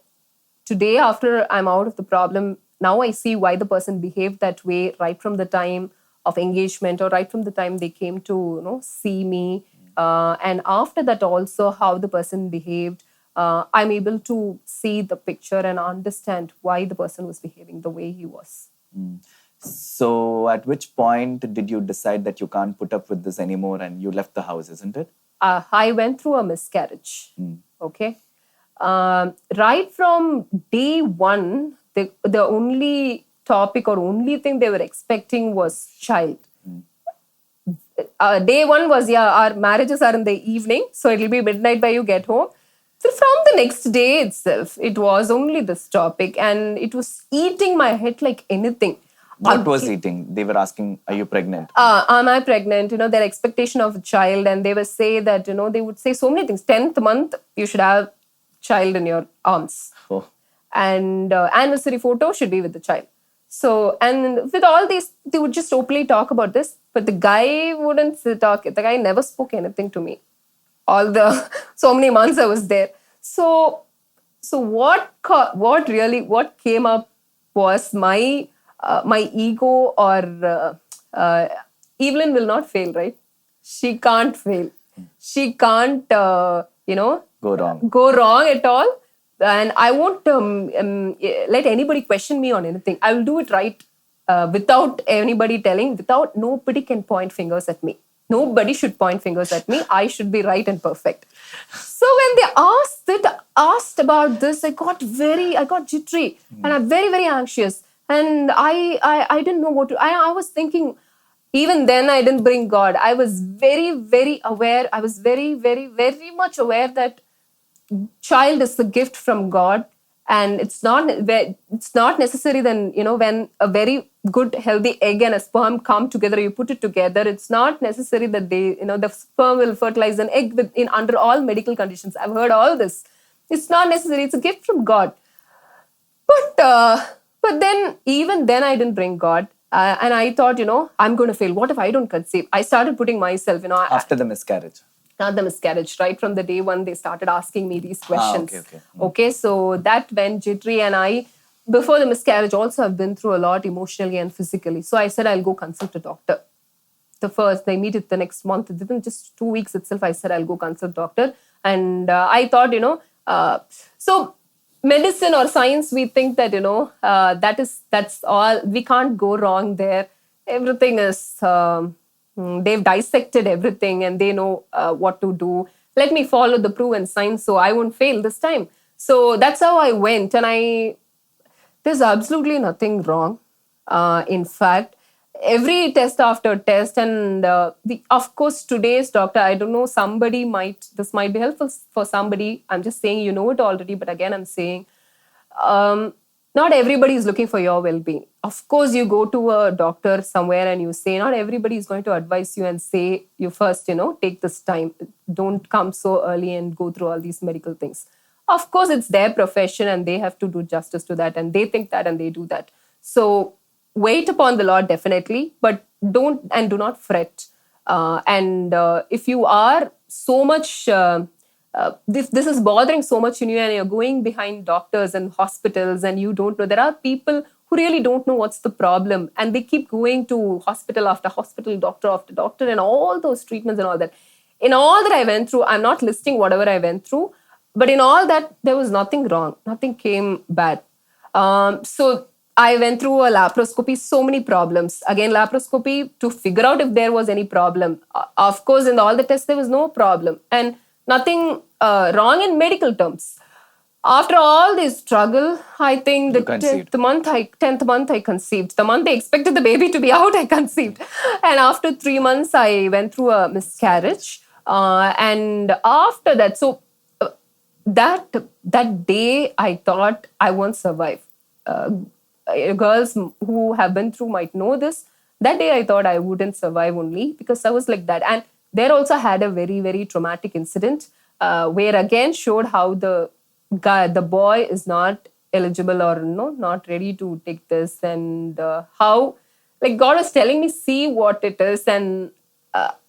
Today, after I'm out of the problem, now I see why the person behaved that way right from the time of engagement or right from the time they came to see me. And after that also, how the person behaved, I'm able to see the picture and understand why the person was behaving the way he was. So at which point did you decide that you can't put up with this anymore and you left the house, isn't it? I went through a miscarriage. Okay. Right from day one, the only topic or only thing they were expecting was child. Day one was, our marriages are in the evening, so it'll be midnight by you get home. So from the next day itself, it was only this topic, and it was eating my head like anything. What was eating? They were asking, are you pregnant? Am I pregnant? Their expectation of a child, and they would say that, they would say so many things. 10th month, you should have child in your arms. Oh. And anniversary photo should be with the child. So, and with all these, they would just openly talk about this, but the guy wouldn't talk. The guy never spoke anything to me. All the, so many months I was there. So what came up was my ego, or Eveline will not fail, right? She can't fail. She can't, Go wrong. Go wrong at all. And I won't let anybody question me on anything. I will do it right without anybody telling, nobody can point fingers at me. Nobody should point fingers at me. I should be right and perfect. So when they asked about this, I got jittery and I'm very, very anxious. And I didn't know what to, I was thinking, even then I didn't bring God. I was very, very aware. I was very, very, very much aware that child is a gift from God, and it's not necessary then, when a very good healthy egg and a sperm come together, you put it together, it's not necessary that they, the sperm will fertilize an egg under all medical conditions. I've heard all this. It's not necessary. It's a gift from God. But then, even then I didn't bring God. And I thought, I'm going to fail. What if I don't conceive? I started putting myself, After the miscarriage. Not the miscarriage, right from the day one, they started asking me these questions. Okay. Okay, so that went jittery, and I, before the miscarriage also, I've been through a lot emotionally and physically. So I said, I'll go consult a doctor. They meet it the next month. Within just 2 weeks itself, I said, I'll go consult doctor. And I thought, so medicine or science, we think that, that's all, we can't go wrong there. Everything is, they've dissected everything and they know what to do. Let me follow the proven science so I won't fail this time. So that's how I went. And there's absolutely nothing wrong. In fact, every test after test, and of course, today's doctor, I don't know, this might be helpful for somebody. I'm just saying, you know it already, but again, I'm saying, not everybody is looking for your well-being. Of course, you go to a doctor somewhere and you say, not everybody is going to advise you and say, you first, take this time. Don't come so early and go through all these medical things. Of course, it's their profession and they have to do justice to that, and they think that and they do that. So wait upon the Lord, definitely, but do not fret. If you are so much, this is bothering so much in you, and you're going behind doctors and hospitals and you don't know, there are people who really don't know what's the problem, and they keep going to hospital after hospital, doctor after doctor, and all those treatments and all that. In all that I went through, I'm not listing whatever I went through, but in all that, there was nothing wrong. Nothing came bad. So I went through a laparoscopy, so many problems. Again, laparoscopy to figure out if there was any problem. Of course, in all the tests, there was no problem. And nothing wrong in medical terms. After all this struggle, I think the 10th month I conceived. The month they expected the baby to be out, I conceived. And after 3 months, I went through a miscarriage. And after that, so that day, I thought I won't survive. Girls who have been through might know this. That day, I thought I wouldn't survive only because I was like that. And there also had a very, very traumatic incident where again showed how the boy is not eligible or not ready to take this, and how like God was telling me, see what it is, and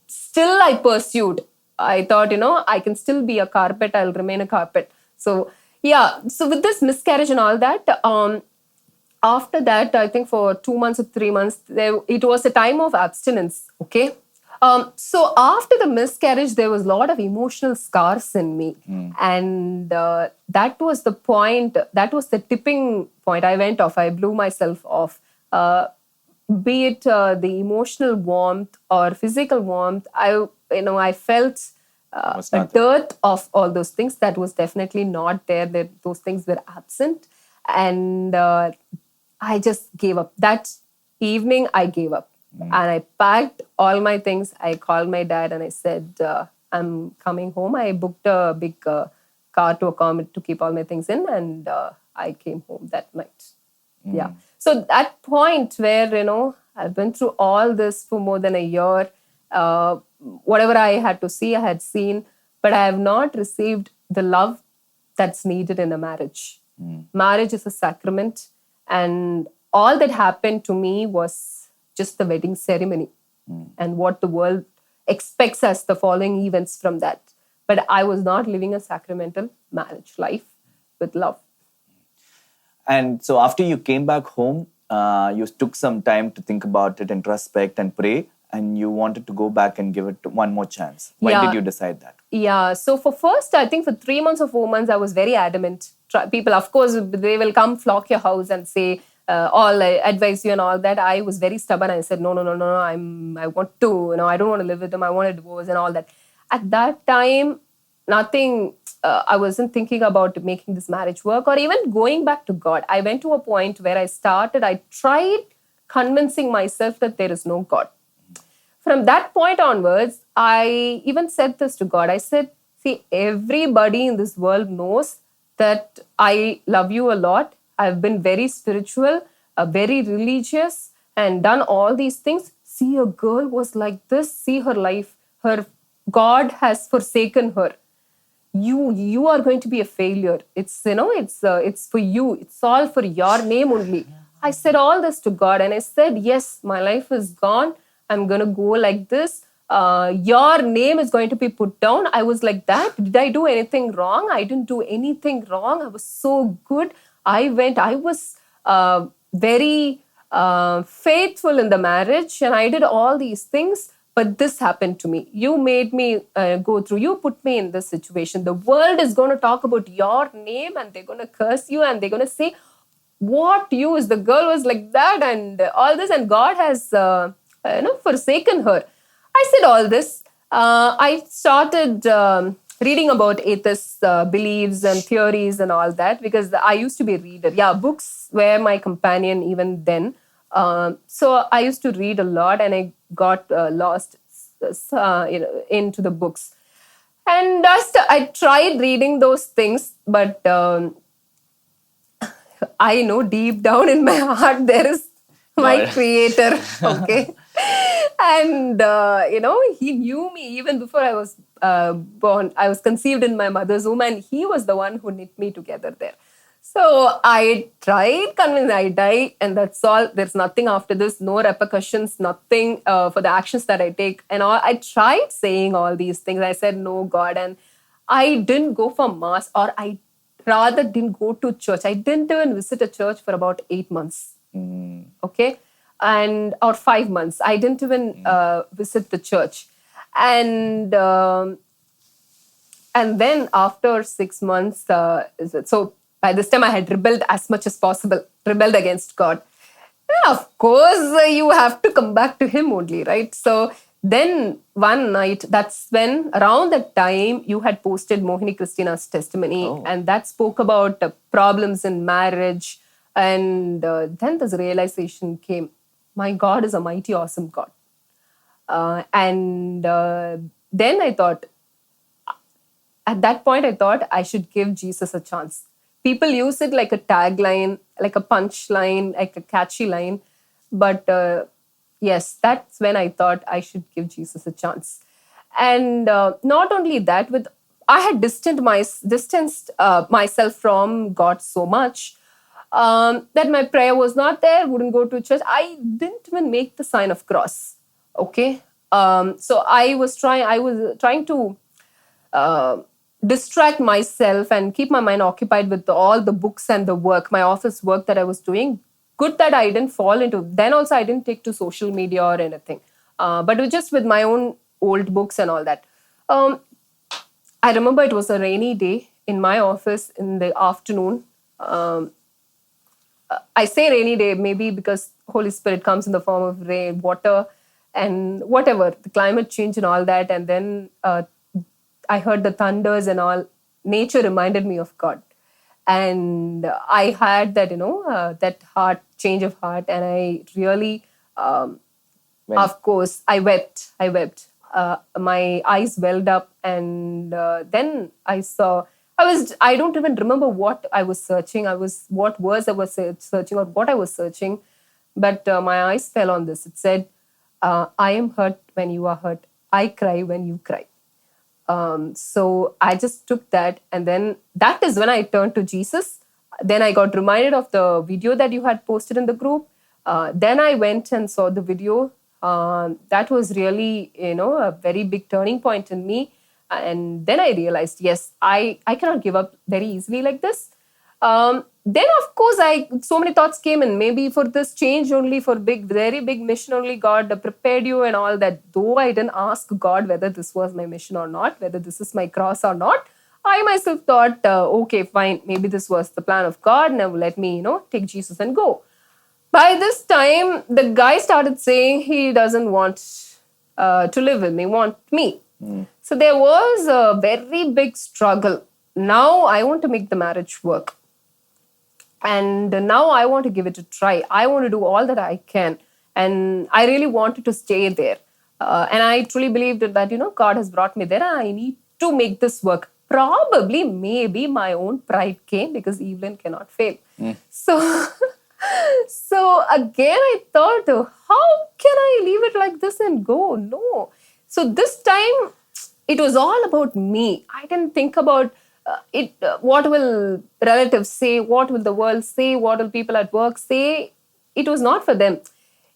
still I pursued. I thought, I can still be a carpet. I'll remain a carpet. So yeah. So with this miscarriage and all that, after that, I think for 2 months or 3 months, it was a time of abstinence. Okay. So after the miscarriage, there was a lot of emotional scars in me. And that was the point, that was the tipping point. I went off, I blew myself off. Be it the emotional warmth or physical warmth, I felt Was a not there. dearth of all those things that was definitely not there. That those things were absent. And I just gave up. That evening, I gave up. And I packed all my things. I called my dad and I said, I'm coming home. I booked a big car to accommodate to keep all my things in. And I came home that night. Yeah. So that point where, I've been through all this for more than a year. Whatever I had to see, I had seen. But I have not received the love that's needed in a marriage. Marriage is a sacrament. And all that happened to me was just the wedding ceremony and what the world expects as the following events from that. But I was not living a sacramental marriage life with love. And so after you came back home, you took some time to think about it, introspect and pray, and you wanted to go back and give it one more chance. Why Yeah. did you decide that? Yeah. So I think for 3 months or 4 months, I was very adamant. People, of course, they will come flock your house and say all advise you and all that. I was very stubborn. I said, no. I want to, I don't want to live with them. I want a divorce and all that. At that time, nothing. I wasn't thinking about making this marriage work or even going back to God. I went to a point where I tried convincing myself that there is no God. From that point onwards, I even said this to God. I said, see, everybody in this world knows that I love you a lot. I've been very spiritual, very religious, and done all these things. See, a girl was like this. See her life. Her God has forsaken her. You are going to be a failure. It's for you. It's all for your name only. I said all this to God and I said, yes, my life is gone. I'm going to go like this. Your name is going to be put down. I was like that. Did I do anything wrong? I didn't do anything wrong. I was so good. I was very faithful in the marriage and I did all these things. But this happened to me. You made me go through. You put me in this situation. The world is going to talk about your name and they're going to curse you and they're going to say, what use? The girl was like that and all this. And God has forsaken her. I said all this. I started reading about atheist beliefs and theories and all that because I used to be a reader. Yeah, books were my companion even then. So I used to read a lot and I got lost into the books. And I tried reading those things, but I know deep down in my heart there is my God. creator, okay? And, he knew me even before I was born. I was conceived in my mother's womb and he was the one who knit me together there. So I tried convincing, I die, and that's all. There's nothing after this, no repercussions, nothing for the actions that I take. And all. I tried saying all these things. I said, no, God. And I didn't go for mass, or I rather didn't go to church. I didn't even visit a church for about 8 months. Okay? Or 5 months. I didn't even visit the church. And then after 6 months, so by this time I had rebelled as much as possible, rebelled against God. And of course, you have to come back to Him only, right? So then one night, that's when around that time you had posted Mohini Christina's testimony, and that spoke about problems in marriage. And then this realization came, my God is a mighty, awesome God. Then I thought, at that point, I thought I should give Jesus a chance. People use it like a tagline, like a punchline, like a catchy line. But yes, that's when I thought I should give Jesus a chance. And not only that, I had distanced myself from God so much that my prayer was not there, wouldn't go to church. I didn't even make the sign of cross. Okay. So I was trying to distract myself and keep my mind occupied with all the books and the work, my office work that I was doing. Good that I didn't fall into. Then also I didn't take to social media or anything. but it was just with my own old books and all that. I remember it was a rainy day in my office in the afternoon. I say rainy day maybe because Holy Spirit comes in the form of rain, water, and whatever, the climate change and all that. And then I heard the thunders and all. Nature reminded me of God. And I had that, that change of heart. And I really, of course, I wept. My eyes welled up. And then I saw, I don't even remember what I was searching. What words I was searching or what I was searching. But my eyes fell on this. It said, I am hurt when you are hurt. I cry when you cry. So I just took that, and then that is when I turned to Jesus. Then I got reminded of the video that you had posted in the group. Then I went and saw the video. That was really, a very big turning point in me. And then I realized, yes, I cannot give up very easily like this. Then, of course, so many thoughts came in. Maybe for this change only, for very big mission only, God prepared you and all that. Though I didn't ask God whether this was my mission or not, whether this is my cross or not, I myself thought, okay, fine, maybe this was the plan of God. Now let me, take Jesus and go. By this time, the guy started saying he doesn't want to live with me, want me. So there was a very big struggle. Now I want to make the marriage work. And now I want to give it a try. I want to do all that I can. And I really wanted to stay there. And I truly believed that, God has brought me there and I need to make this work. Probably, maybe my own pride came because Eveline cannot fail. So, so again, I thought, how can I leave it like this and go? No. So this time, it was all about me. I didn't think about what will relatives say, what will the world say, what will people at work say. It was not for them.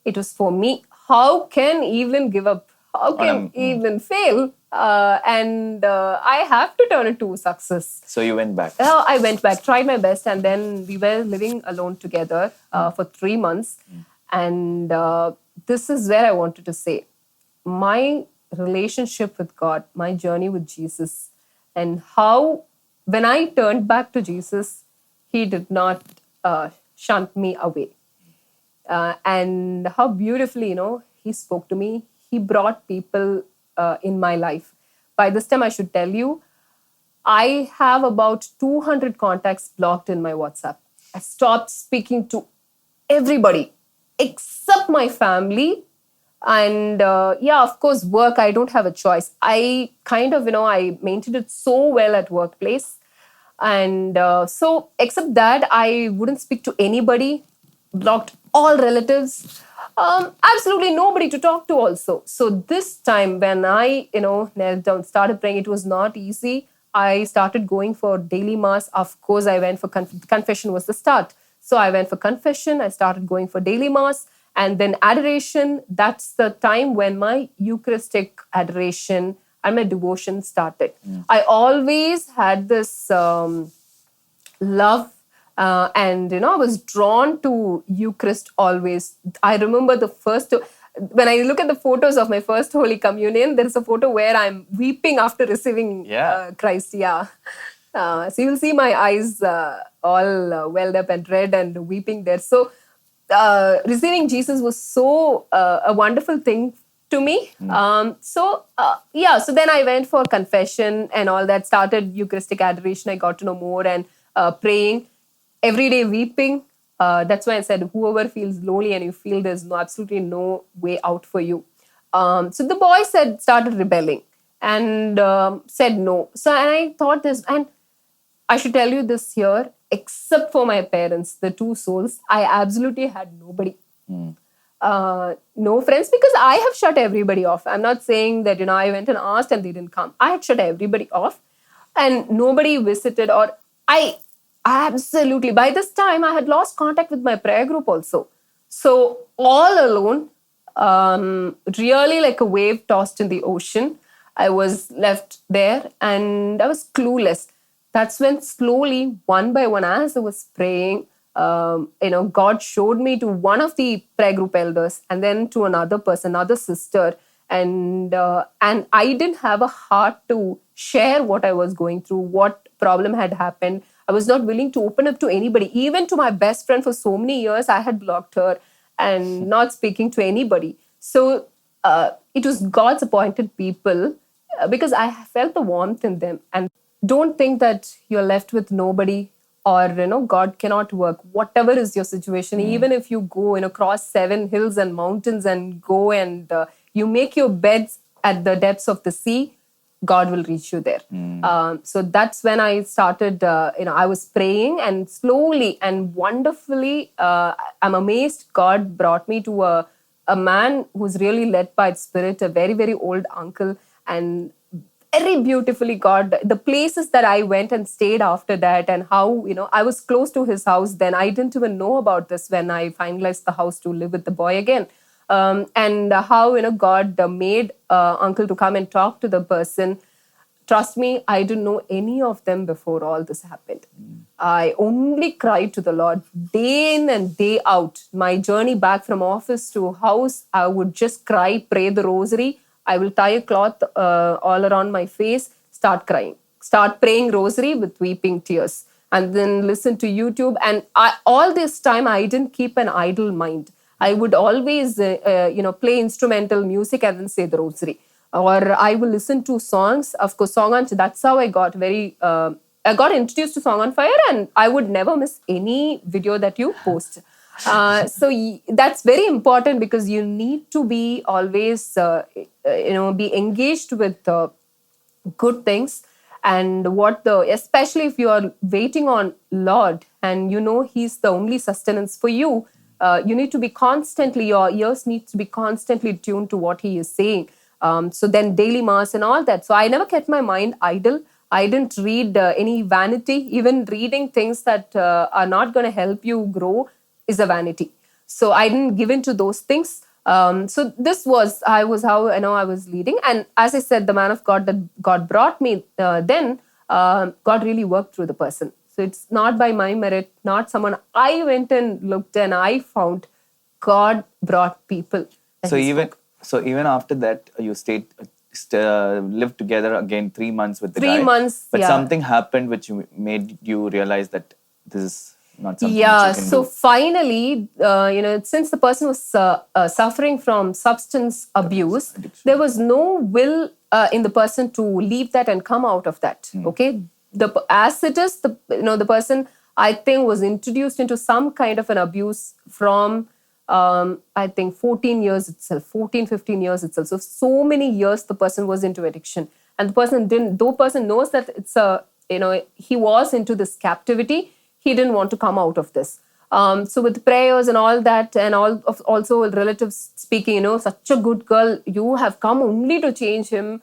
It was for me. How can Eveline give up? How can Eveline fail? And I have to turn it to success. So you went back? I went back, tried my best, and then we were living alone together for 3 months. And this is where I wanted to say, my relationship with God, my journey with Jesus, and how when I turned back to Jesus, he did not shunt me away. And how beautifully, he spoke to me. He brought people in my life. By this time, I should tell you, I have about 200 contacts blocked in my WhatsApp. I stopped speaking to everybody except my family. And of course, work, I don't have a choice. I kind of, I maintained it so well at workplace. And so except that, I wouldn't speak to anybody, blocked all relatives, absolutely nobody to talk to also. So this time when I, knelt down, started praying, it was not easy. I started going for daily mass. Of course, I went for confession was the start. So I went for confession. I started going for daily mass. And then adoration, that's the time when my Eucharistic adoration and my devotion started. I always had this love and, I was drawn to Eucharist always. I remember when I look at the photos of my first Holy Communion, there is a photo where I'm weeping after receiving Christ. So you'll see my eyes all welled up and red and weeping there. So receiving Jesus was so a wonderful thing to me. So then I went for confession and all that, started Eucharistic adoration. I got to know more and praying, every day weeping. That's why I said, whoever feels lonely and you feel there's absolutely no way out for you. So the boy started rebelling and said no. So and I thought this, and I should tell you this here, except for my parents, the two souls, I absolutely had nobody. No friends, because I have shut everybody off. I'm not saying that, I went and asked and they didn't come. I had shut everybody off and nobody visited, or I absolutely, by this time, I had lost contact with my prayer group also. So all alone, really like a wave tossed in the ocean, I was left there and I was clueless. That's when slowly, one by one, as I was praying, God showed me to one of the prayer group elders, and then to another person, another sister, and I didn't have a heart to share what I was going through, what problem had happened. I was not willing to open up to anybody, even to my best friend. For so many years I had blocked her and not speaking to anybody. So it was God's appointed people, because I felt the warmth in them. And don't think that you're left with nobody, or God cannot work. Whatever is your situation, even if you go cross 7 hills and mountains and go and you make your beds at the depths of the sea, God will reach you there. So that's when I started, I was praying, and slowly and wonderfully, I'm amazed, God brought me to a man who's really led by the Spirit, a very, very old uncle, and very beautifully God, the places that I went and stayed after that, and how, I was close to his house then. I didn't even know about this when I finalized the house to live with the boy again. And how, God made uncle to come and talk to the person. Trust me, I didn't know any of them before all this happened. I only cried to the Lord day in and day out. My journey back from office to house, I would just cry, pray the rosary. I will tie a cloth all around my face, start crying, start praying rosary with weeping tears, and then listen to YouTube. And all this time, I didn't keep an idle mind. I would always, play instrumental music and then say the rosary. Or I will listen to songs. Of course, that's how I got I got introduced to Song on Fire, and I would never miss any video that you post. That's very important, because you need to be always, be engaged with good things. And especially if you are waiting on Lord, and He's the only sustenance for you, you need to be constantly, your ears need to be constantly tuned to what He is saying. So then daily mass and all that. So I never kept my mind idle. I didn't read any vanity. Even reading things that are not going to help you grow is a vanity. So I didn't give in to those things. So this was how I was leading. And as I said, the man of God that God brought me then, God really worked through the person. So it's not by my merit, not someone I went and looked and I found. God brought people. So even after that, you lived together again 3 months with the guy. 3 months, But yeah. something happened which made you realize that this is not something Yeah, which you can so do. finally, since the person was suffering from substance abuse, Addiction. there was no will in the person to leave that and come out of that. Okay, as it is, the person, I think, was introduced into some kind of an abuse from I think 14 years itself, 14, 15 years itself. So many years the person was into addiction. And the person knows that it's he was into this captivity. He didn't want to come out of this. So with prayers and all that, and also with relatives speaking, such a good girl, you have come only to change him,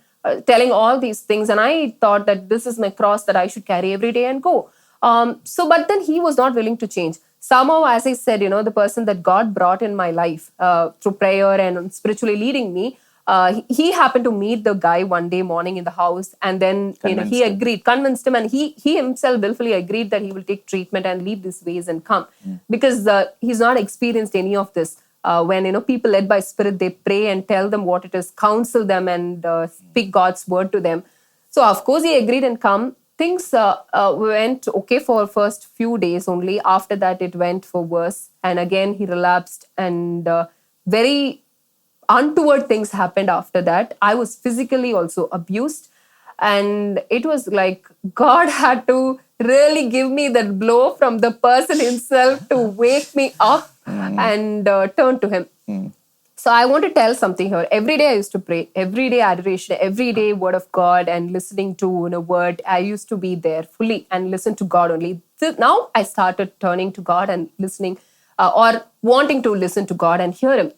telling all these things. And I thought that this is my cross that I should carry every day and go. But then he was not willing to change. Somehow, as I said, the person that God brought in my life through prayer and spiritually leading me, he happened to meet the guy one day morning in the house, and then he convinced him, and he himself willfully agreed that he will take treatment and leave these ways and come, because he's not experienced any of this. When people led by Spirit, they pray and tell them what it is, counsel them, and speak God's word to them. So of course he agreed and come. Things went okay for first few days only. After that, it went for worse. And again, he relapsed, and very untoward things happened after that. I was physically also abused. And it was like God had to really give me that blow from the person himself to wake me up and turn to Him. So I want to tell something here. Every day I used to pray, every day adoration, every day word of God and listening to word. I used to be there fully and listen to God only. So now I started turning to God and listening or wanting to listen to God and hear Him.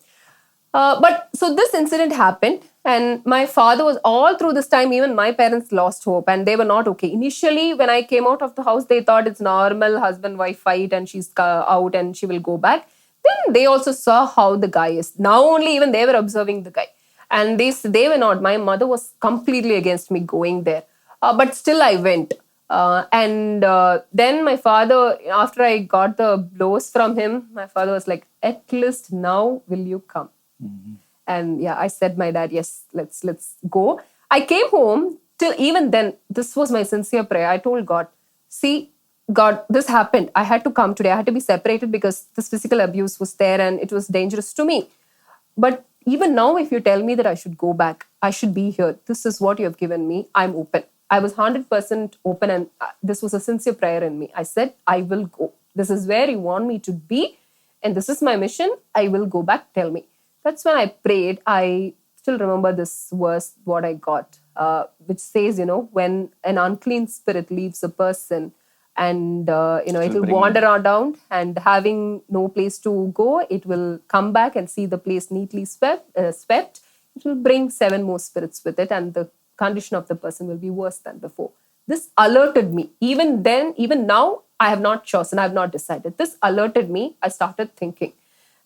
But so this incident happened, and my father was all through this time, even my parents lost hope and they were not okay. Initially, when I came out of the house, they thought it's normal, husband-wife fight and she's out and she will go back. Then they also saw how the guy is. Now only even they were observing the guy. And they were not. My mother was completely against me going there. But still I went. Then my father, after I got the blows from him, my father was like, at least now will you come? And yeah, I said, my dad, yes, let's go. I came home. Till even then, this was my sincere prayer. I told God, see, God, this happened. I had to come today. I had to be separated because this physical abuse was there and it was dangerous to me. But even now, if you tell me that I should go back, I should be here. This is what you have given me. I'm open. I was 100% open, and this was a sincere prayer in me. I said, I will go. This is where you want me to be, and this is my mission. I will go back. Tell me. That's when I prayed. I still remember this verse, what I got, which says, when an unclean spirit leaves a person, and it will wander around, and having no place to go, it will come back and see the place neatly swept. It will bring 7 more spirits with it, and the condition of the person will be worse than before. This alerted me. Even then, even now, I have not chosen, I have not decided. This alerted me. I started thinking,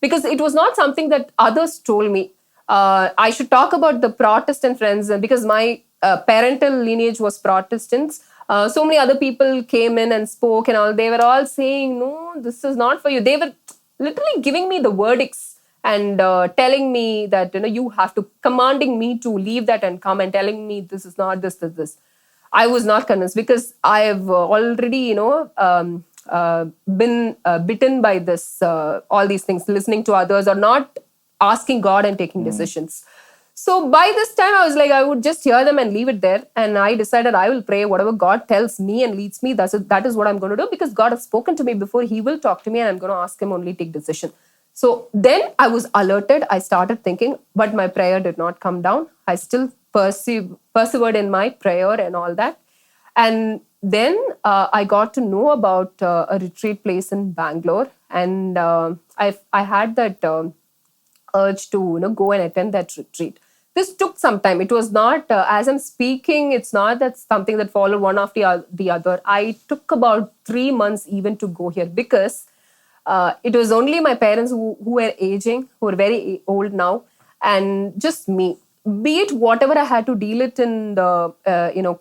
because it was not something that others told me. I should talk about the Protestant friends, because my parental lineage was Protestants. So many other people came in and spoke and all. They were all saying, no, this is not for you. They were literally giving me the verdicts and telling me that, you have to, commanding me to leave that and come, and telling me this is not this. I was not convinced, because I have already, been bitten by this, all these things, listening to others or not asking God and taking decisions. So by this time, I was like, I would just hear them and leave it there. And I decided I will pray whatever God tells me and leads me. That is what I'm going to do, because God has spoken to me before. He will talk to me, and I'm going to ask him only take decision. So then I was alerted. I started thinking, but my prayer did not come down. I still persevered in my prayer and all that. And then I got to know about a retreat place in Bangalore. And I had that urge to go and attend that retreat. This took some time. It was not, as I'm speaking, it's not that something that followed one after the other. I took about 3 months even to go here, because it was only my parents who were aging, who were very old now, and just me. Be it whatever I had to deal it in the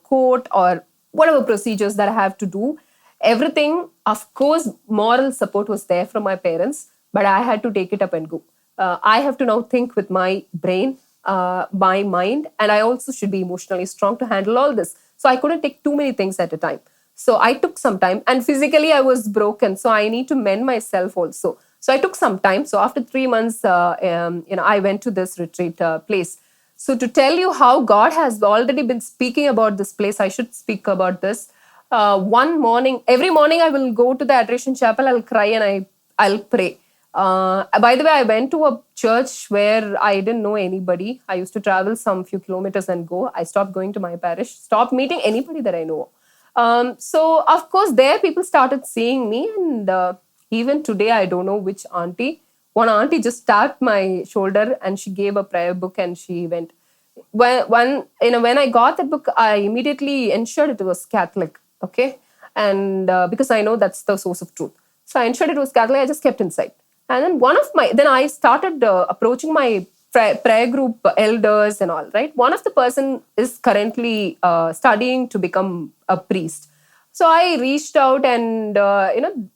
court or whatever procedures that I have to do, everything, of course, moral support was there from my parents, but I had to take it up and go. I have to now think with my brain, my mind, and I also should be emotionally strong to handle all this. So I couldn't take too many things at a time. So I took some time, and physically I was broken. So I need to mend myself also. So I took some time. So after 3 months, I went to this retreat place. So to tell you how God has already been speaking about this place, I should speak about this. One morning, every morning I will go to the Adoration Chapel, I'll cry and I'll pray. By the way, I went to a church where I didn't know anybody. I used to travel some few kilometers and go. I stopped going to my parish, stopped meeting anybody that I know. So, of course, there people started seeing me. And even today, I don't know which auntie. One auntie just tapped my shoulder and she gave a prayer book and she went. When I got that book, I immediately ensured it was Catholic. Okay. And because I know that's the source of truth. So I ensured it was Catholic. I just kept inside. And then I started approaching my prayer group elders and all, right? One of the person is currently studying to become a priest. So I reached out and,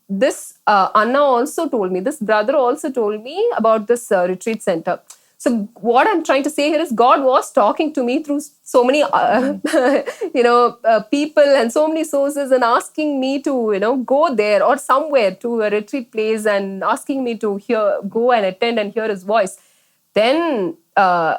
this Anna also told me, this brother also told me about this retreat center. So what I'm trying to say here is God was talking to me through so many, people and so many sources, and asking me to, go there or somewhere to a retreat place and asking me to go and attend and hear his voice. Then I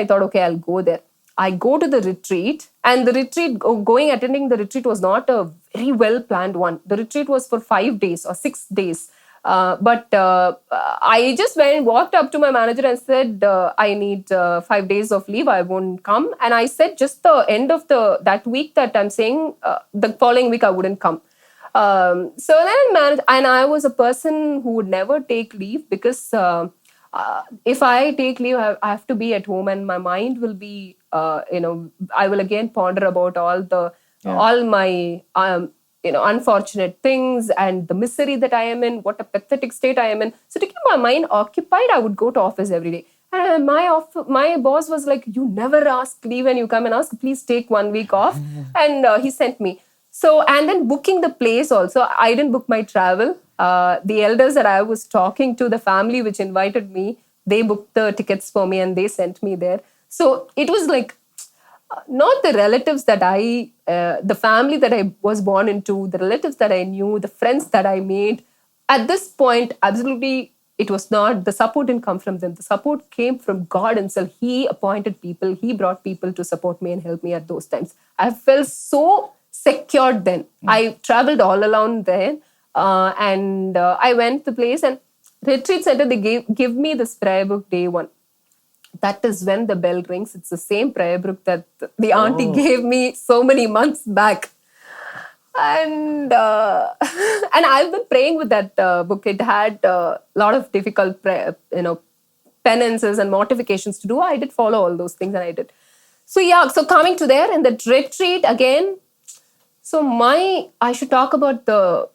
thought, okay, I'll go there. I go to the retreat, and the retreat, attending the retreat was not a very well planned one. The retreat was for 5 days or 6 days. But I just walked up to my manager and said, I need 5 days of leave. I won't come. And I said just the end of that week that I'm saying, the following week I wouldn't come. So then I was a person who would never take leave, because if I take leave, I have to be at home, and my mind will be, I will again ponder about all my, unfortunate things and the misery that I am in, what a pathetic state I am in. So to keep my mind occupied, I would go to office every day. And my boss was like, you never ask leave when you come and ask, please take 1 week off. And he sent me. So, and then booking the place also. I didn't book my travel. The elders that I was talking to, the family which invited me, they booked the tickets for me and they sent me there. So it was like, not the relatives that the family that I was born into, the relatives that I knew, the friends that I made. At this point, absolutely, it was not, the support didn't come from them. The support came from God himself. He appointed people. He brought people to support me and help me at those times. I felt so secured then. I traveled all alone then. And I went to the place and retreat center, they give me this prayer book day one. That is when the bell rings. It's the same prayer book that the auntie gave me so many months back. And and I've been praying with that book. It had a lot of difficult, penances and mortifications to do. I did follow all those things and I did. So yeah, so coming to there in the retreat again. So I should talk about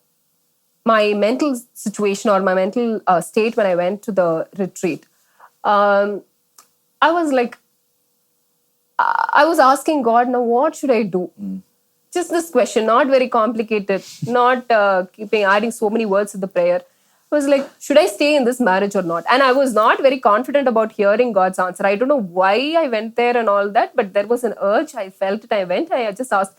my mental situation or my mental state when I went to the retreat. I was like, I was asking God, now what should I do? Just this question, not very complicated, not adding so many words to the prayer. I was like, should I stay in this marriage or not? And I was not very confident about hearing God's answer. I don't know why I went there and all that, but there was an urge. I felt it. I went. I just asked.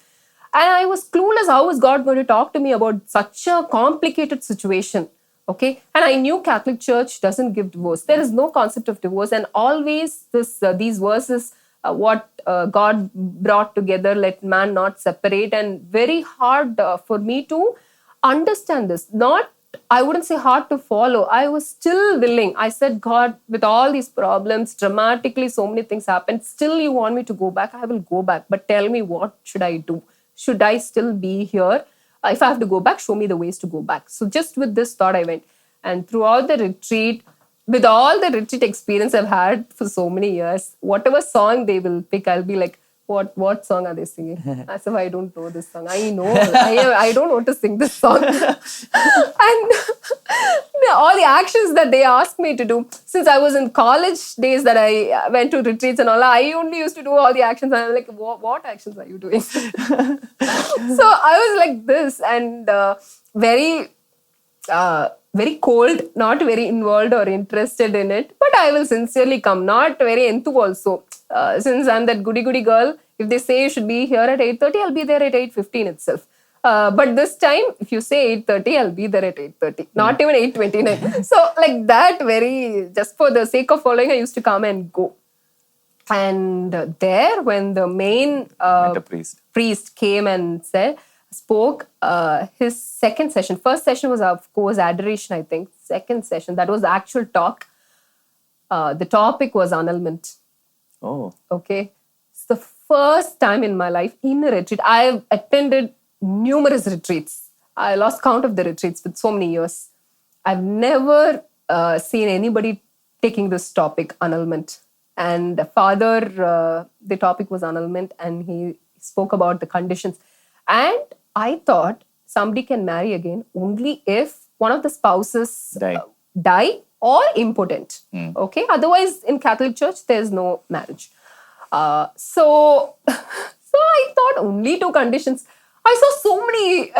And I was clueless. How was God going to talk to me about such a complicated situation? Okay. And I knew Catholic Church doesn't give divorce. There is no concept of divorce. And always these verses, what God brought together, let man not separate. And very hard for me to understand this. Not, I wouldn't say hard to follow. I was still willing. I said, God, with all these problems, dramatically, so many things happened. Still, you want me to go back? I will go back. But tell me, what should I do? Should I still be here? If I have to go back, show me the ways to go back. So just with this thought, I went. And throughout the retreat, with all the retreat experience I've had for so many years, whatever song they will pick, I'll be like, what song are they singing? As if I don't know this song. I know. I don't want to sing this song. And all the actions that they asked me to do, since I was in college days that I went to retreats and all, I only used to do all the actions. And I'm like, what actions are you doing? So I was like this and very cold, not very involved or interested in it. But I will sincerely come, not very enthu also. Since I'm that goody girl, if they say you should be here at 8:30, I'll be there at 8:15 itself. But this time, if you say 8:30, I'll be there at 8:30, not even 8:29. So like that, just for the sake of following, I used to come and go. And there, when the main priest came and spoke his second session. First session was, of course, adoration, I think. Second session, that was the actual talk. The topic was annulment. Oh. Okay. It's the first time in my life in a retreat. I've attended numerous retreats. I lost count of the retreats with so many years. I've never seen anybody taking this topic, annulment. And the topic was annulment, and he spoke about the conditions. And I thought somebody can marry again only if one of the spouses die or impotent. Okay. Otherwise, in Catholic Church, there's no marriage. So I thought only two conditions. I saw so many,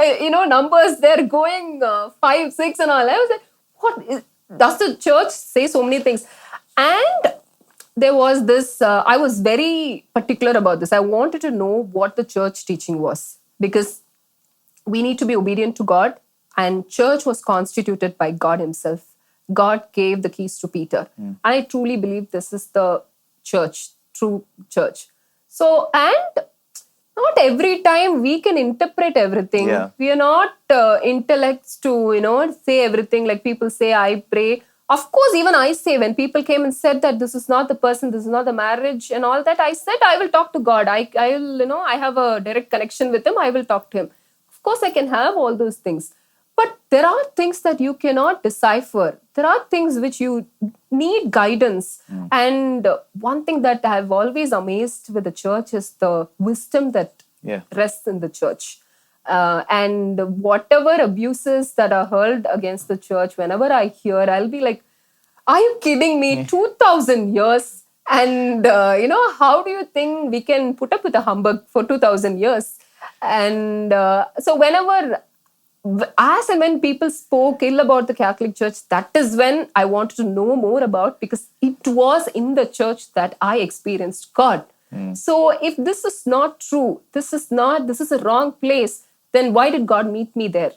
numbers there going 5, 6 and all. I was like, does the church say so many things? And there was this, I was very particular about this. I wanted to know what the church teaching was, because we need to be obedient to God, and church was constituted by God himself. God gave the keys to Peter. And I truly believe this is the church, true church. So, and not every time we can interpret everything. Yeah. We are not intellects to, say everything. Like people say, I pray. Of course, even I say, when people came and said that this is not the person, this is not the marriage and all that, I said, I will talk to God. I will, I have a direct connection with him. I will talk to him. Of course, I can have all those things. But there are things that you cannot decipher. There are things which you need guidance. And one thing that I've always amazed with the church is the wisdom that rests in the church. And whatever abuses that are hurled against the church, whenever I hear, I'll be like, are you kidding me? 2,000 years. And, how do you think we can put up with a humbug for 2,000 years? And so whenever, as and when people spoke ill about the Catholic Church, that is when I wanted to know more about, because it was in the church that I experienced God. So if this is not true, this is a wrong place, then why did God meet me there?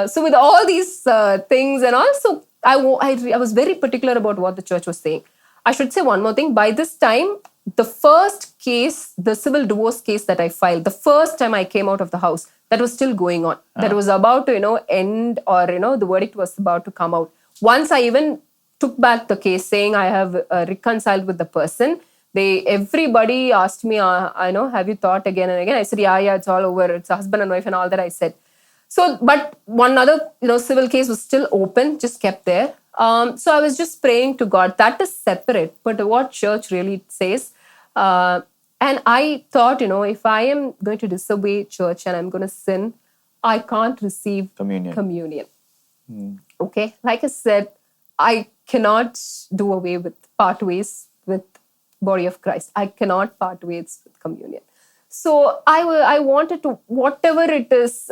So with all these things, and also I was very particular about what the church was saying. I should say one more thing. By this time, the first case, the civil divorce case that I filed, the first time I came out of the house, that was still going on. That was about to, end, or, the verdict was about to come out. Once I even took back the case saying I have reconciled with the person, everybody asked me, have you thought again and again? I said, yeah, it's all over. It's a husband and wife and all that I said. So, but one other, civil case was still open, just kept there. So I was just praying to God. That is separate, but what church really says. And I thought, if I am going to disobey church and I'm going to sin, I can't receive communion. Okay, like I said, I cannot do away with part ways with body of Christ. I cannot part ways with communion. So I wanted to, whatever it is,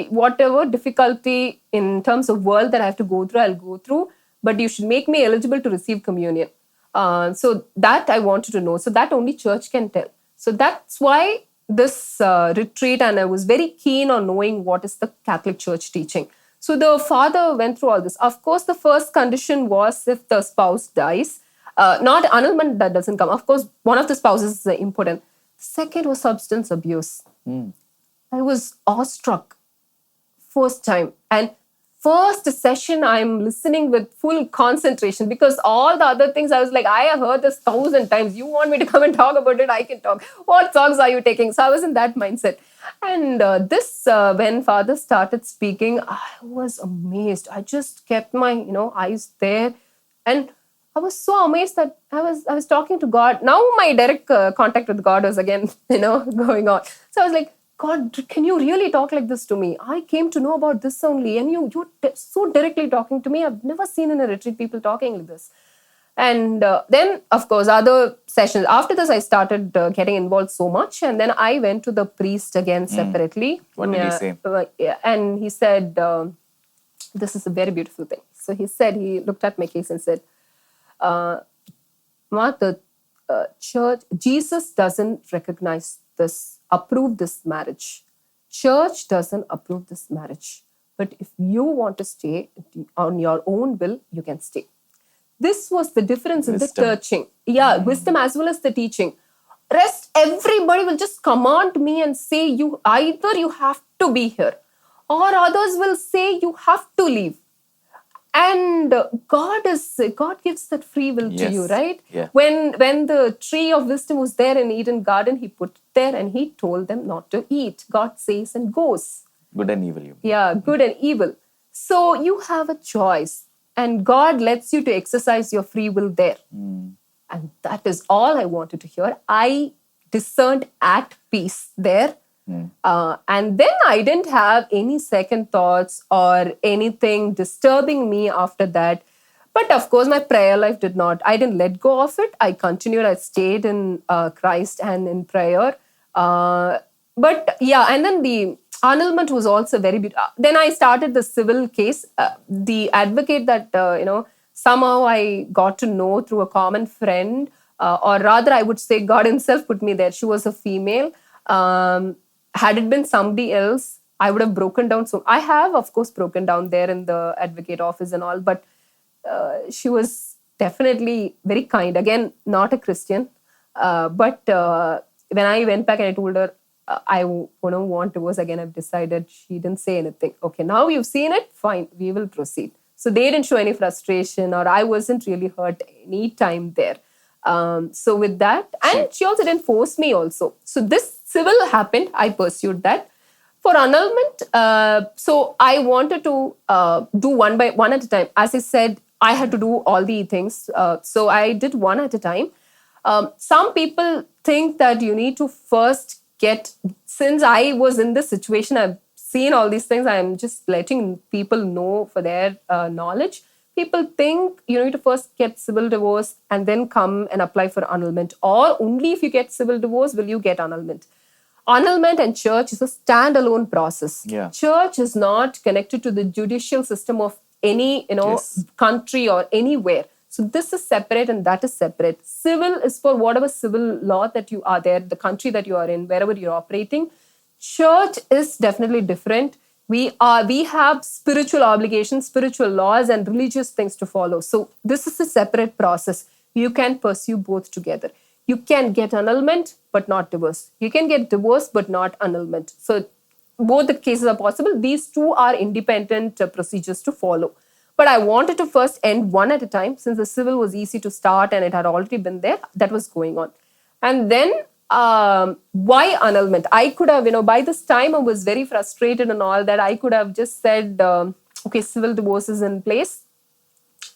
whatever difficulty in terms of world that I have to go through, I'll go through. But you should make me eligible to receive communion. So that I wanted to know. So that only church can tell. So that's why this retreat, and I was very keen on knowing what is the Catholic Church teaching. So the father went through all this. Of course, the first condition was if the spouse dies. Not annulment, that doesn't come. Of course, one of the spouses is important. Second was substance abuse. I was awestruck first time. And first session, I'm listening with full concentration, because all the other things, I was like, I have heard this 1,000 times. You want me to come and talk about it? I can talk. What songs are you taking? So I was in that mindset. And when Father started speaking, I was amazed. I just kept my, eyes there. And I was so amazed that I was talking to God. Now my direct contact with God was again, going on. So I was like, God, can you really talk like this to me? I came to know about this only, and you're so directly talking to me. I've never seen in a retreat people talking like this. And then, of course, other sessions. After this, I started getting involved so much. And then I went to the priest again separately. What did he say? And he said, this is a very beautiful thing. So he looked at my case and said, Mark, the church, Jesus doesn't approve this marriage. Church doesn't approve this marriage. But if you want to stay on your own will, you can stay. This was the difference in the teaching. Yeah, wisdom as well as the teaching. Rest, everybody will just command me and say, either you have to be here, or others will say you have to leave. And God gives that free will to you, right? Yeah. When the tree of wisdom was there in Eden garden, he put it there and he told them not to eat. God says and goes. Good and evil. Yeah, good and evil. So you have a choice, and God lets you to exercise your free will there. And that is all I wanted to hear. I discerned at peace there. And then I didn't have any second thoughts or anything disturbing me after that. But of course, my prayer life I didn't let go of it. I continued. I stayed in Christ and in prayer. But yeah, and then the annulment was also very beautiful. Then I started the civil case. The advocate that, somehow I got to know through a common friend, or rather I would say God himself put me there. She was a female. Had it been somebody else, I would have broken down. So I have, of course, broken down there in the advocate office and all. But she was definitely very kind. Again, not a Christian. But when I went back and I told her, I want divorce again, I've decided, she didn't say anything. Okay, now you've seen it, fine, we will proceed. So they didn't show any frustration, or I wasn't really hurt any time there. So with that, and she also didn't force me also. So this civil happened, I pursued that. For annulment, so I wanted to do one at a time. As I said, I had to do all the things. So I did one at a time. Some people think that you need to first since I was in this situation, I've seen all these things, I'm just letting people know for their knowledge. People think you need to first get civil divorce and then come and apply for annulment, or only if you get civil divorce will you get annulment. annulment and church is a standalone process. Yeah. Church is not connected to the judicial system of any, Yes. country or anywhere. So this is separate and that is separate. Civil is for whatever civil law that you are there, the country that you are in, wherever you're operating. Church is definitely different. We have spiritual obligations, spiritual laws, and religious things to follow. So this is a separate process. You can pursue both together. You can get annulment, but not divorce. You can get divorce, but not annulment. So both the cases are possible. These two are independent procedures to follow. But I wanted to first end one at a time, since the civil was easy to start and it had already been there. That was going on. And then why annulment? I could have, by this time I was very frustrated and all that. I could have just said, okay, civil divorce is in place.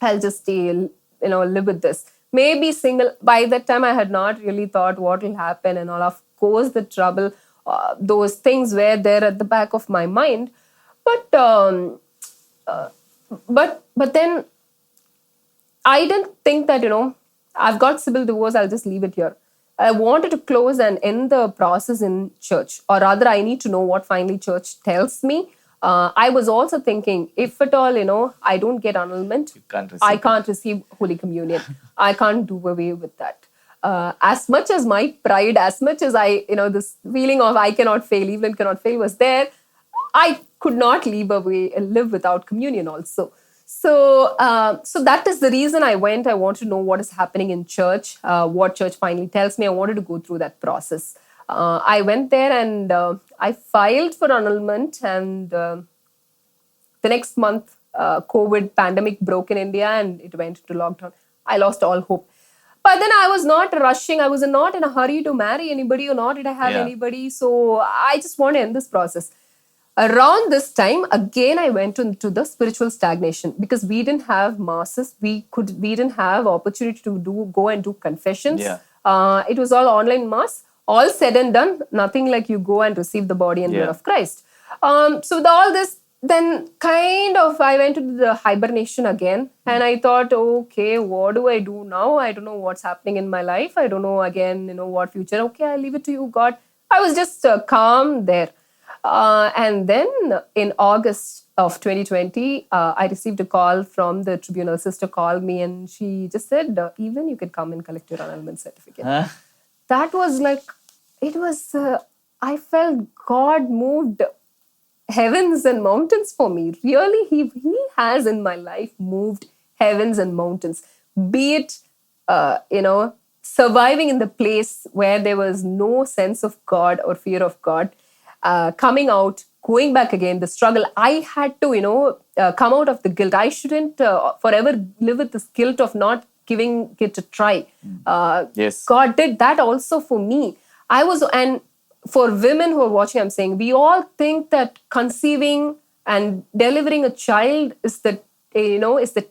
I'll just stay, live with this. Maybe single. By that time, I had not really thought what will happen and all. Of course, the trouble, those things were there at the back of my mind. But then I didn't think that, I've got civil divorce, I'll just leave it here. I wanted to close and end the process in church, or rather, I need to know what finally church tells me. I was also thinking, if at all, I don't get annulment, I can't receive Holy Communion. I can't do away with that. As much as my pride, as much as this feeling of I cannot fail, Eveline cannot fail was there, I could not live without communion also. So that is the reason I went. I want to know what is happening in church, what church finally tells me. I wanted to go through that process. I went there and I filed for annulment, and the next month, COVID pandemic broke in India and it went into lockdown. I lost all hope. But then I was not rushing. I was not in a hurry to marry anybody, or not did I have anybody. So I just want to end this process. Around this time, again, I went into the spiritual stagnation, because we didn't have masses. We didn't have opportunity to go and do confessions. Yeah. It was all online mass. All said and done, nothing like you go and receive the body and blood of Christ. So with all this, then kind of I went into the hibernation again, and I thought, okay, what do I do now? I don't know what's happening in my life. I don't know again, what future. Okay, I'll leave it to you, God. I was just calm there. And then in August of 2020, I received a call from the tribunal. Sister called me and she just said, Eveline, you can come and collect your annulment certificate. Huh? That was like, it was, I felt God moved heavens and mountains for me. Really, He has in my life moved heavens and mountains. Be it, surviving in the place where there was no sense of God or fear of God, coming out, going back again, the struggle. I had to, come out of the guilt. I shouldn't forever live with this guilt of not giving it a try. Yes. God did that also for me. And for women who are watching, I'm saying, we all think that conceiving and delivering a child is the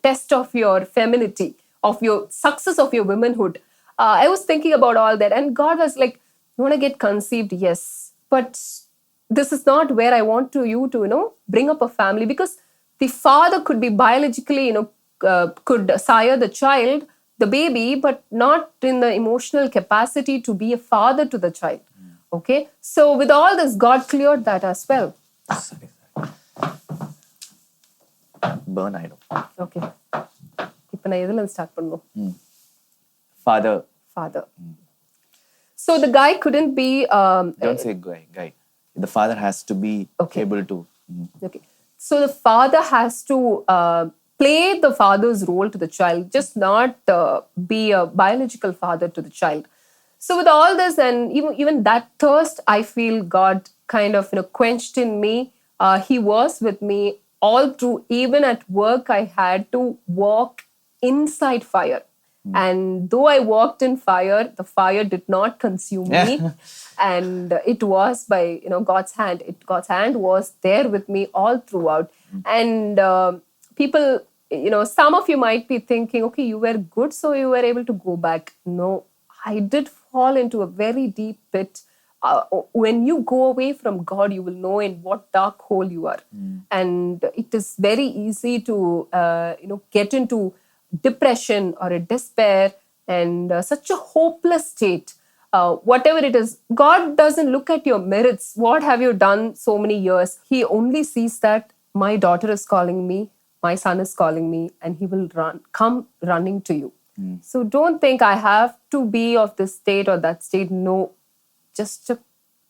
test of your femininity, of your success of your womanhood. I was thinking about all that, and God was like, you want to get conceived? Yes. But this is not where I want you to, bring up a family, because the father could be biologically, could sire the child, the baby, but not in the emotional capacity to be a father to the child. Okay. So with all this, God cleared that as well. Burn idol. Okay. Now நான் எதுல start பண்ணணும்? Father. So the guy couldn't be... Don't say guy. The father has to be able to... Okay. So the father has to play the father's role to the child, just not be a biological father to the child. So with all this, and even that thirst, I feel God kind of quenched in me. He was with me all through. Even at work, I had to walk inside fire. And though I walked in fire, the fire did not consume me. And it was by God's hand. God's hand was there with me all throughout. And people, some of you might be thinking, okay, you were good, so you were able to go back. No, I did fall into a very deep pit. When you go away from God, you will know in what dark hole you are. And it is very easy to, get into depression or a despair and such a hopeless state. whatever it is. God doesn't look at your merits. What have you done so many years? He only sees that my daughter is calling me, my son is calling me, and he will come running to you. So don't think I have to be of this state or that state. No, just a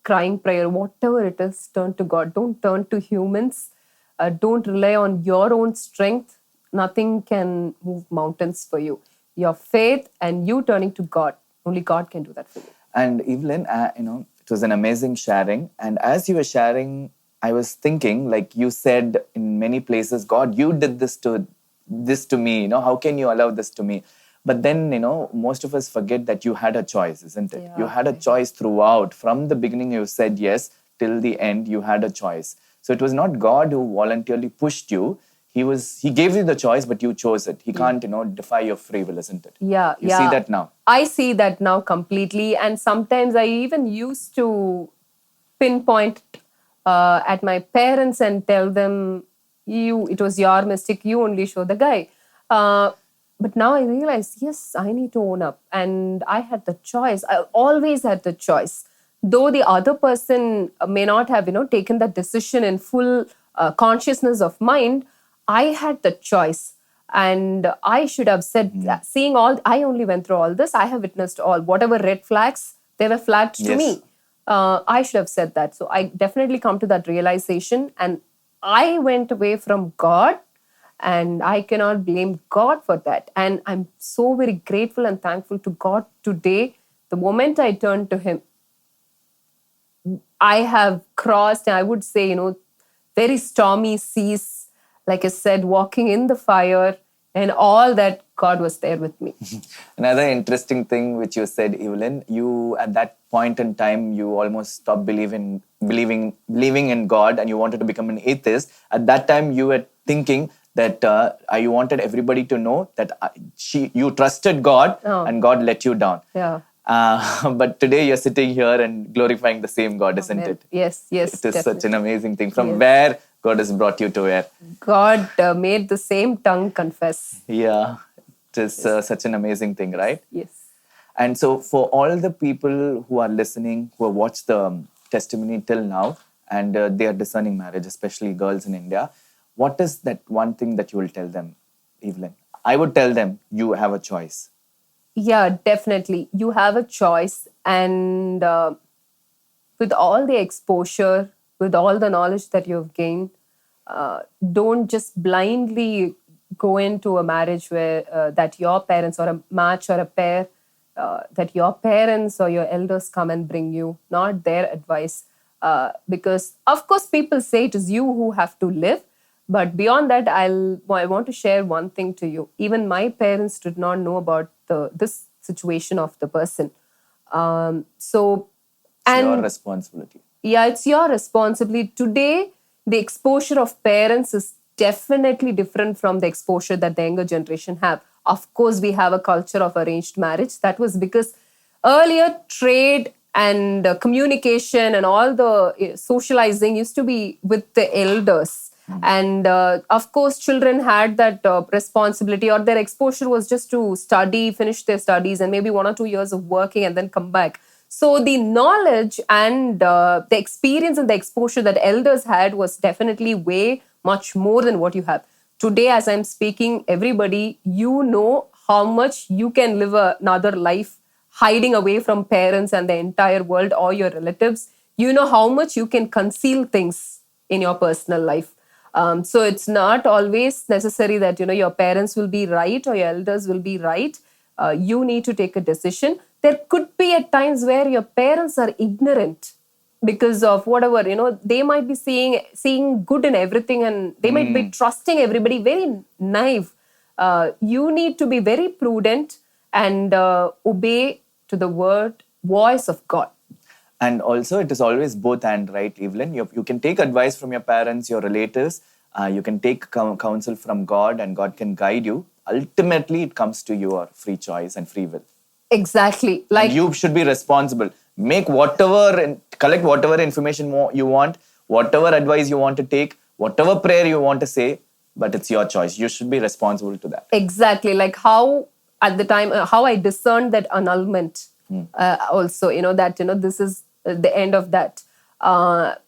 crying prayer, whatever it is, turn to God. Don't turn to humans. Don't rely on your own strength. Nothing can move mountains for you. Your faith and you turning to God. Only God can do that for you. And Eveline, it was an amazing sharing. And as you were sharing, I was thinking, like you said in many places, God, you did this to me. How can you allow this to me? But then, most of us forget that you had a choice, isn't it? Yeah. You had a choice throughout. From the beginning, you said yes. Till the end, you had a choice. So it was not God who voluntarily pushed you. He gave you the choice, but you chose it. He can't, defy your free will, isn't it? Yeah. You see that now? I see that now completely. And sometimes I even used to pinpoint at my parents and tell them, it was your mistake. You only show the guy. But now I realize, yes, I need to own up. And I had the choice. I always had the choice. Though the other person may not have, taken that decision in full consciousness of mind, I had the choice. And I should have said, I only went through all this. I have witnessed all, whatever red flags, they were flagged to me. I should have said that. So I definitely come to that realization. And I went away from God. And I cannot blame God for that. And I'm so very grateful and thankful to God today. The moment I turned to Him, I have crossed, I would say, very stormy seas. Like I said, walking in the fire and all that, God was there with me. Another interesting thing which you said, Eveline, you at that point in time, you almost stopped believing in God and you wanted to become an atheist. At that time, you were thinking that you wanted everybody to know that you trusted God and God let you down. Yeah. But today you're sitting here and glorifying the same God, isn't it? Yes. It is definitely. such an amazing thing. From where God has brought you to where? God made the same tongue confess. Yeah. It is such an amazing thing, right? Yes. And so for all the people who are listening, who have watched the testimony till now, and they are discerning marriage, especially girls in India, what is that one thing that you will tell them, Eveline? I would tell them, you have a choice. Yeah, definitely. You have a choice. And with all the exposure, with all the knowledge that you've gained, don't just blindly go into a marriage where that your parents or a match or a pair, that your parents or your elders come and bring you, not their advice. Because, of course, people say it is you who have to live. But beyond that, I want to share one thing to you. Even my parents did not know about this situation of the person. It's your responsibility. Yeah, it's your responsibility. Today, the exposure of parents is definitely different from the exposure that the younger generation have. Of course, we have a culture of arranged marriage. That was because earlier trade and communication and all the socializing used to be with the elders. And of course, children had that responsibility, or their exposure was just to study, finish their studies, and maybe 1 or 2 years of working and then come back. So the knowledge and the experience and the exposure that elders had was definitely way much more than what you have. Today, as I'm speaking, everybody, you know how much you can live another life hiding away from parents and the entire world or your relatives. You know how much you can conceal things in your personal life. So it's not always necessary that, your parents will be right or your elders will be right. You need to take a decision. There could be at times where your parents are ignorant because of whatever, they might be seeing good in everything, and they might be trusting everybody, very naive. You need to be very prudent and obey to the voice of God. And also, it is always both and, right, Eveline? You can take advice from your parents, your relatives. You can take counsel from God, and God can guide you. Ultimately, it comes to your free choice and free will. Exactly. And you should be responsible. Make whatever and collect whatever information you want, whatever advice you want to take, whatever prayer you want to say, but it's your choice. You should be responsible to that. Exactly. Like how at the time, how I discerned that annulment. also, that, this is the end of that.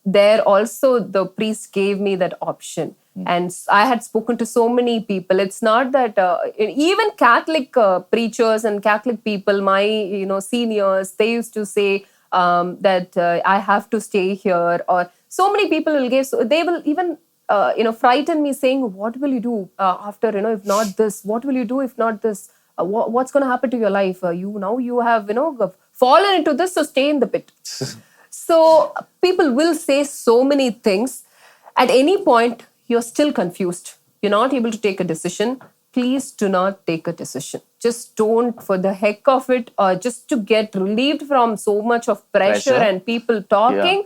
There also the priest gave me that option. And I had spoken to so many people. It's not that even Catholic preachers and Catholic people, my seniors, they used to say that I have to stay here, or so many people will give. So they will even frighten me, saying, "What will you do after if not this? What will you do if not this? What's going to happen to your life? You have fallen into this, so stay in the pit." So people will say so many things. At any point, you're still confused. You're not able to take a decision. Please do not take a decision. Just don't, for the heck of it, or just to get relieved from so much of pressure and people talking,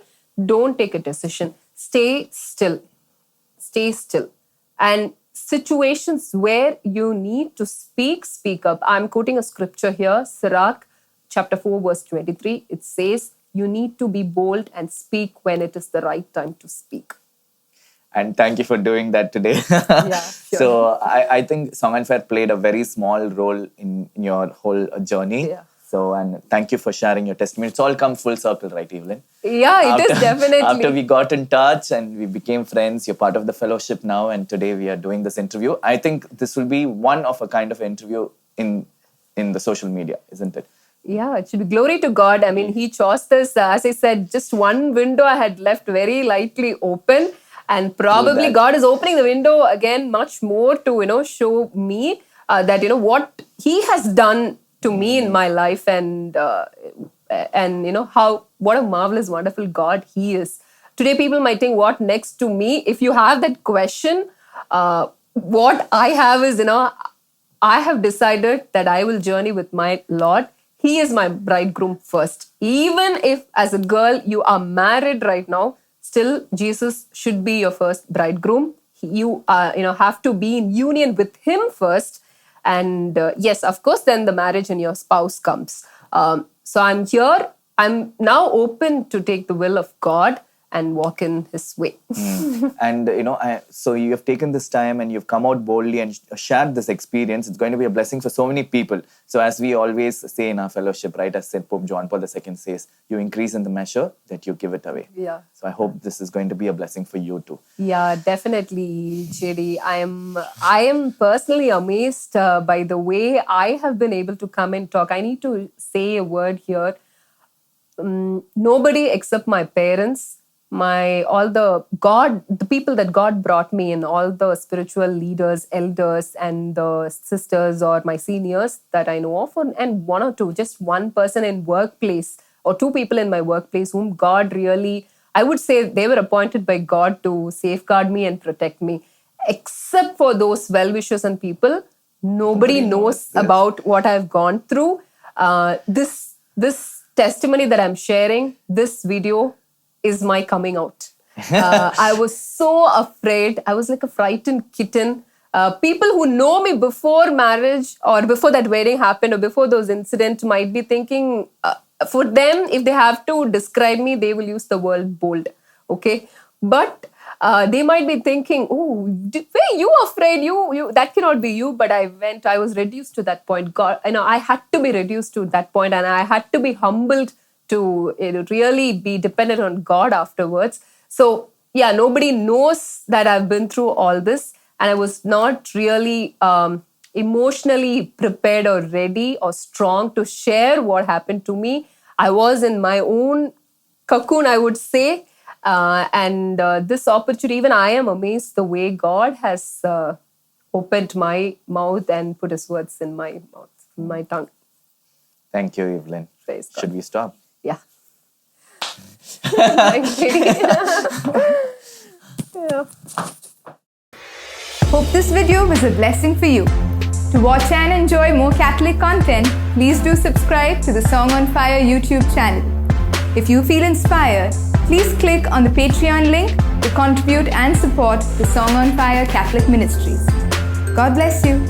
don't take a decision. Stay still. Stay still. And situations where you need to speak up. I'm quoting a scripture here, Sirach, chapter 4, verse 23. It says, you need to be bold and speak when it is the right time to speak. And thank you for doing that today. Yeah, sure. So I think Song and Fire played a very small role in your whole journey. Yeah. So, and thank you for sharing your testimony. It's all come full circle, right, Eveline? Yeah, it is definitely. After we got in touch and we became friends, you're part of the fellowship now, and today we are doing this interview. I think this will be one of a kind of interview in the social media, isn't it? Yeah, it should be glory to God. I mean, He chose this. As I said, just one window I had left very lightly open. And probably God is opening the window again much more to, show me that, what He has done to me in my life, and what a marvelous, wonderful God He is. Today, people might think, what next to me? If you have that question, what I have is, I have decided that I will journey with my Lord. He is my bridegroom first. Even if as a girl you are married right now, still Jesus should be your first bridegroom. You have to be in union with Him first. And yes, of course, then the marriage and your spouse comes. So I'm here. I'm now open to take the will of God and walk in His way. And, so you have taken this time and you've come out boldly and shared this experience. It's going to be a blessing for so many people. So as we always say in our fellowship, right, as St. Pope John Paul II says, you increase in the measure that you give it away. Yeah. So I hope this is going to be a blessing for you too. Yeah, definitely, JD. I am personally amazed by the way I have been able to come and talk. I need to say a word here. Nobody except my parents, the people that God brought me in, all the spiritual leaders, elders, and the sisters or my seniors that I know of, and one or two, just one person in workplace or two people in my workplace whom God really, I would say they were appointed by God to safeguard me and protect me. Except for those well-wishers and people, nobody knows about what I've gone through. This testimony that I'm sharing, this video, is my coming out. I was so afraid. I was like a frightened kitten. People who know me before marriage or before that wedding happened or before those incidents might be thinking, for them, if they have to describe me, they will use the word bold. Okay. But they might be thinking, oh, were you afraid? You that cannot be you. But I was reduced to that point. God, I had to be reduced to that point, and I had to be humbled to really be dependent on God afterwards. So yeah, nobody knows that I've been through all this, and I was not really emotionally prepared or ready or strong to share what happened to me. I was in my own cocoon, I would say, and this opportunity, even I am amazed the way God has opened my mouth and put His words in my mouth, in my tongue. Thank you, Eveline. Praise God. Should we stop? Yeah. Thanks, yeah. Hope this video was a blessing for you. To watch and enjoy more Catholic content, please do subscribe to the Song on Fire YouTube channel. If you feel inspired, please click on the Patreon link to contribute and support the Song on Fire Catholic Ministries. God bless you.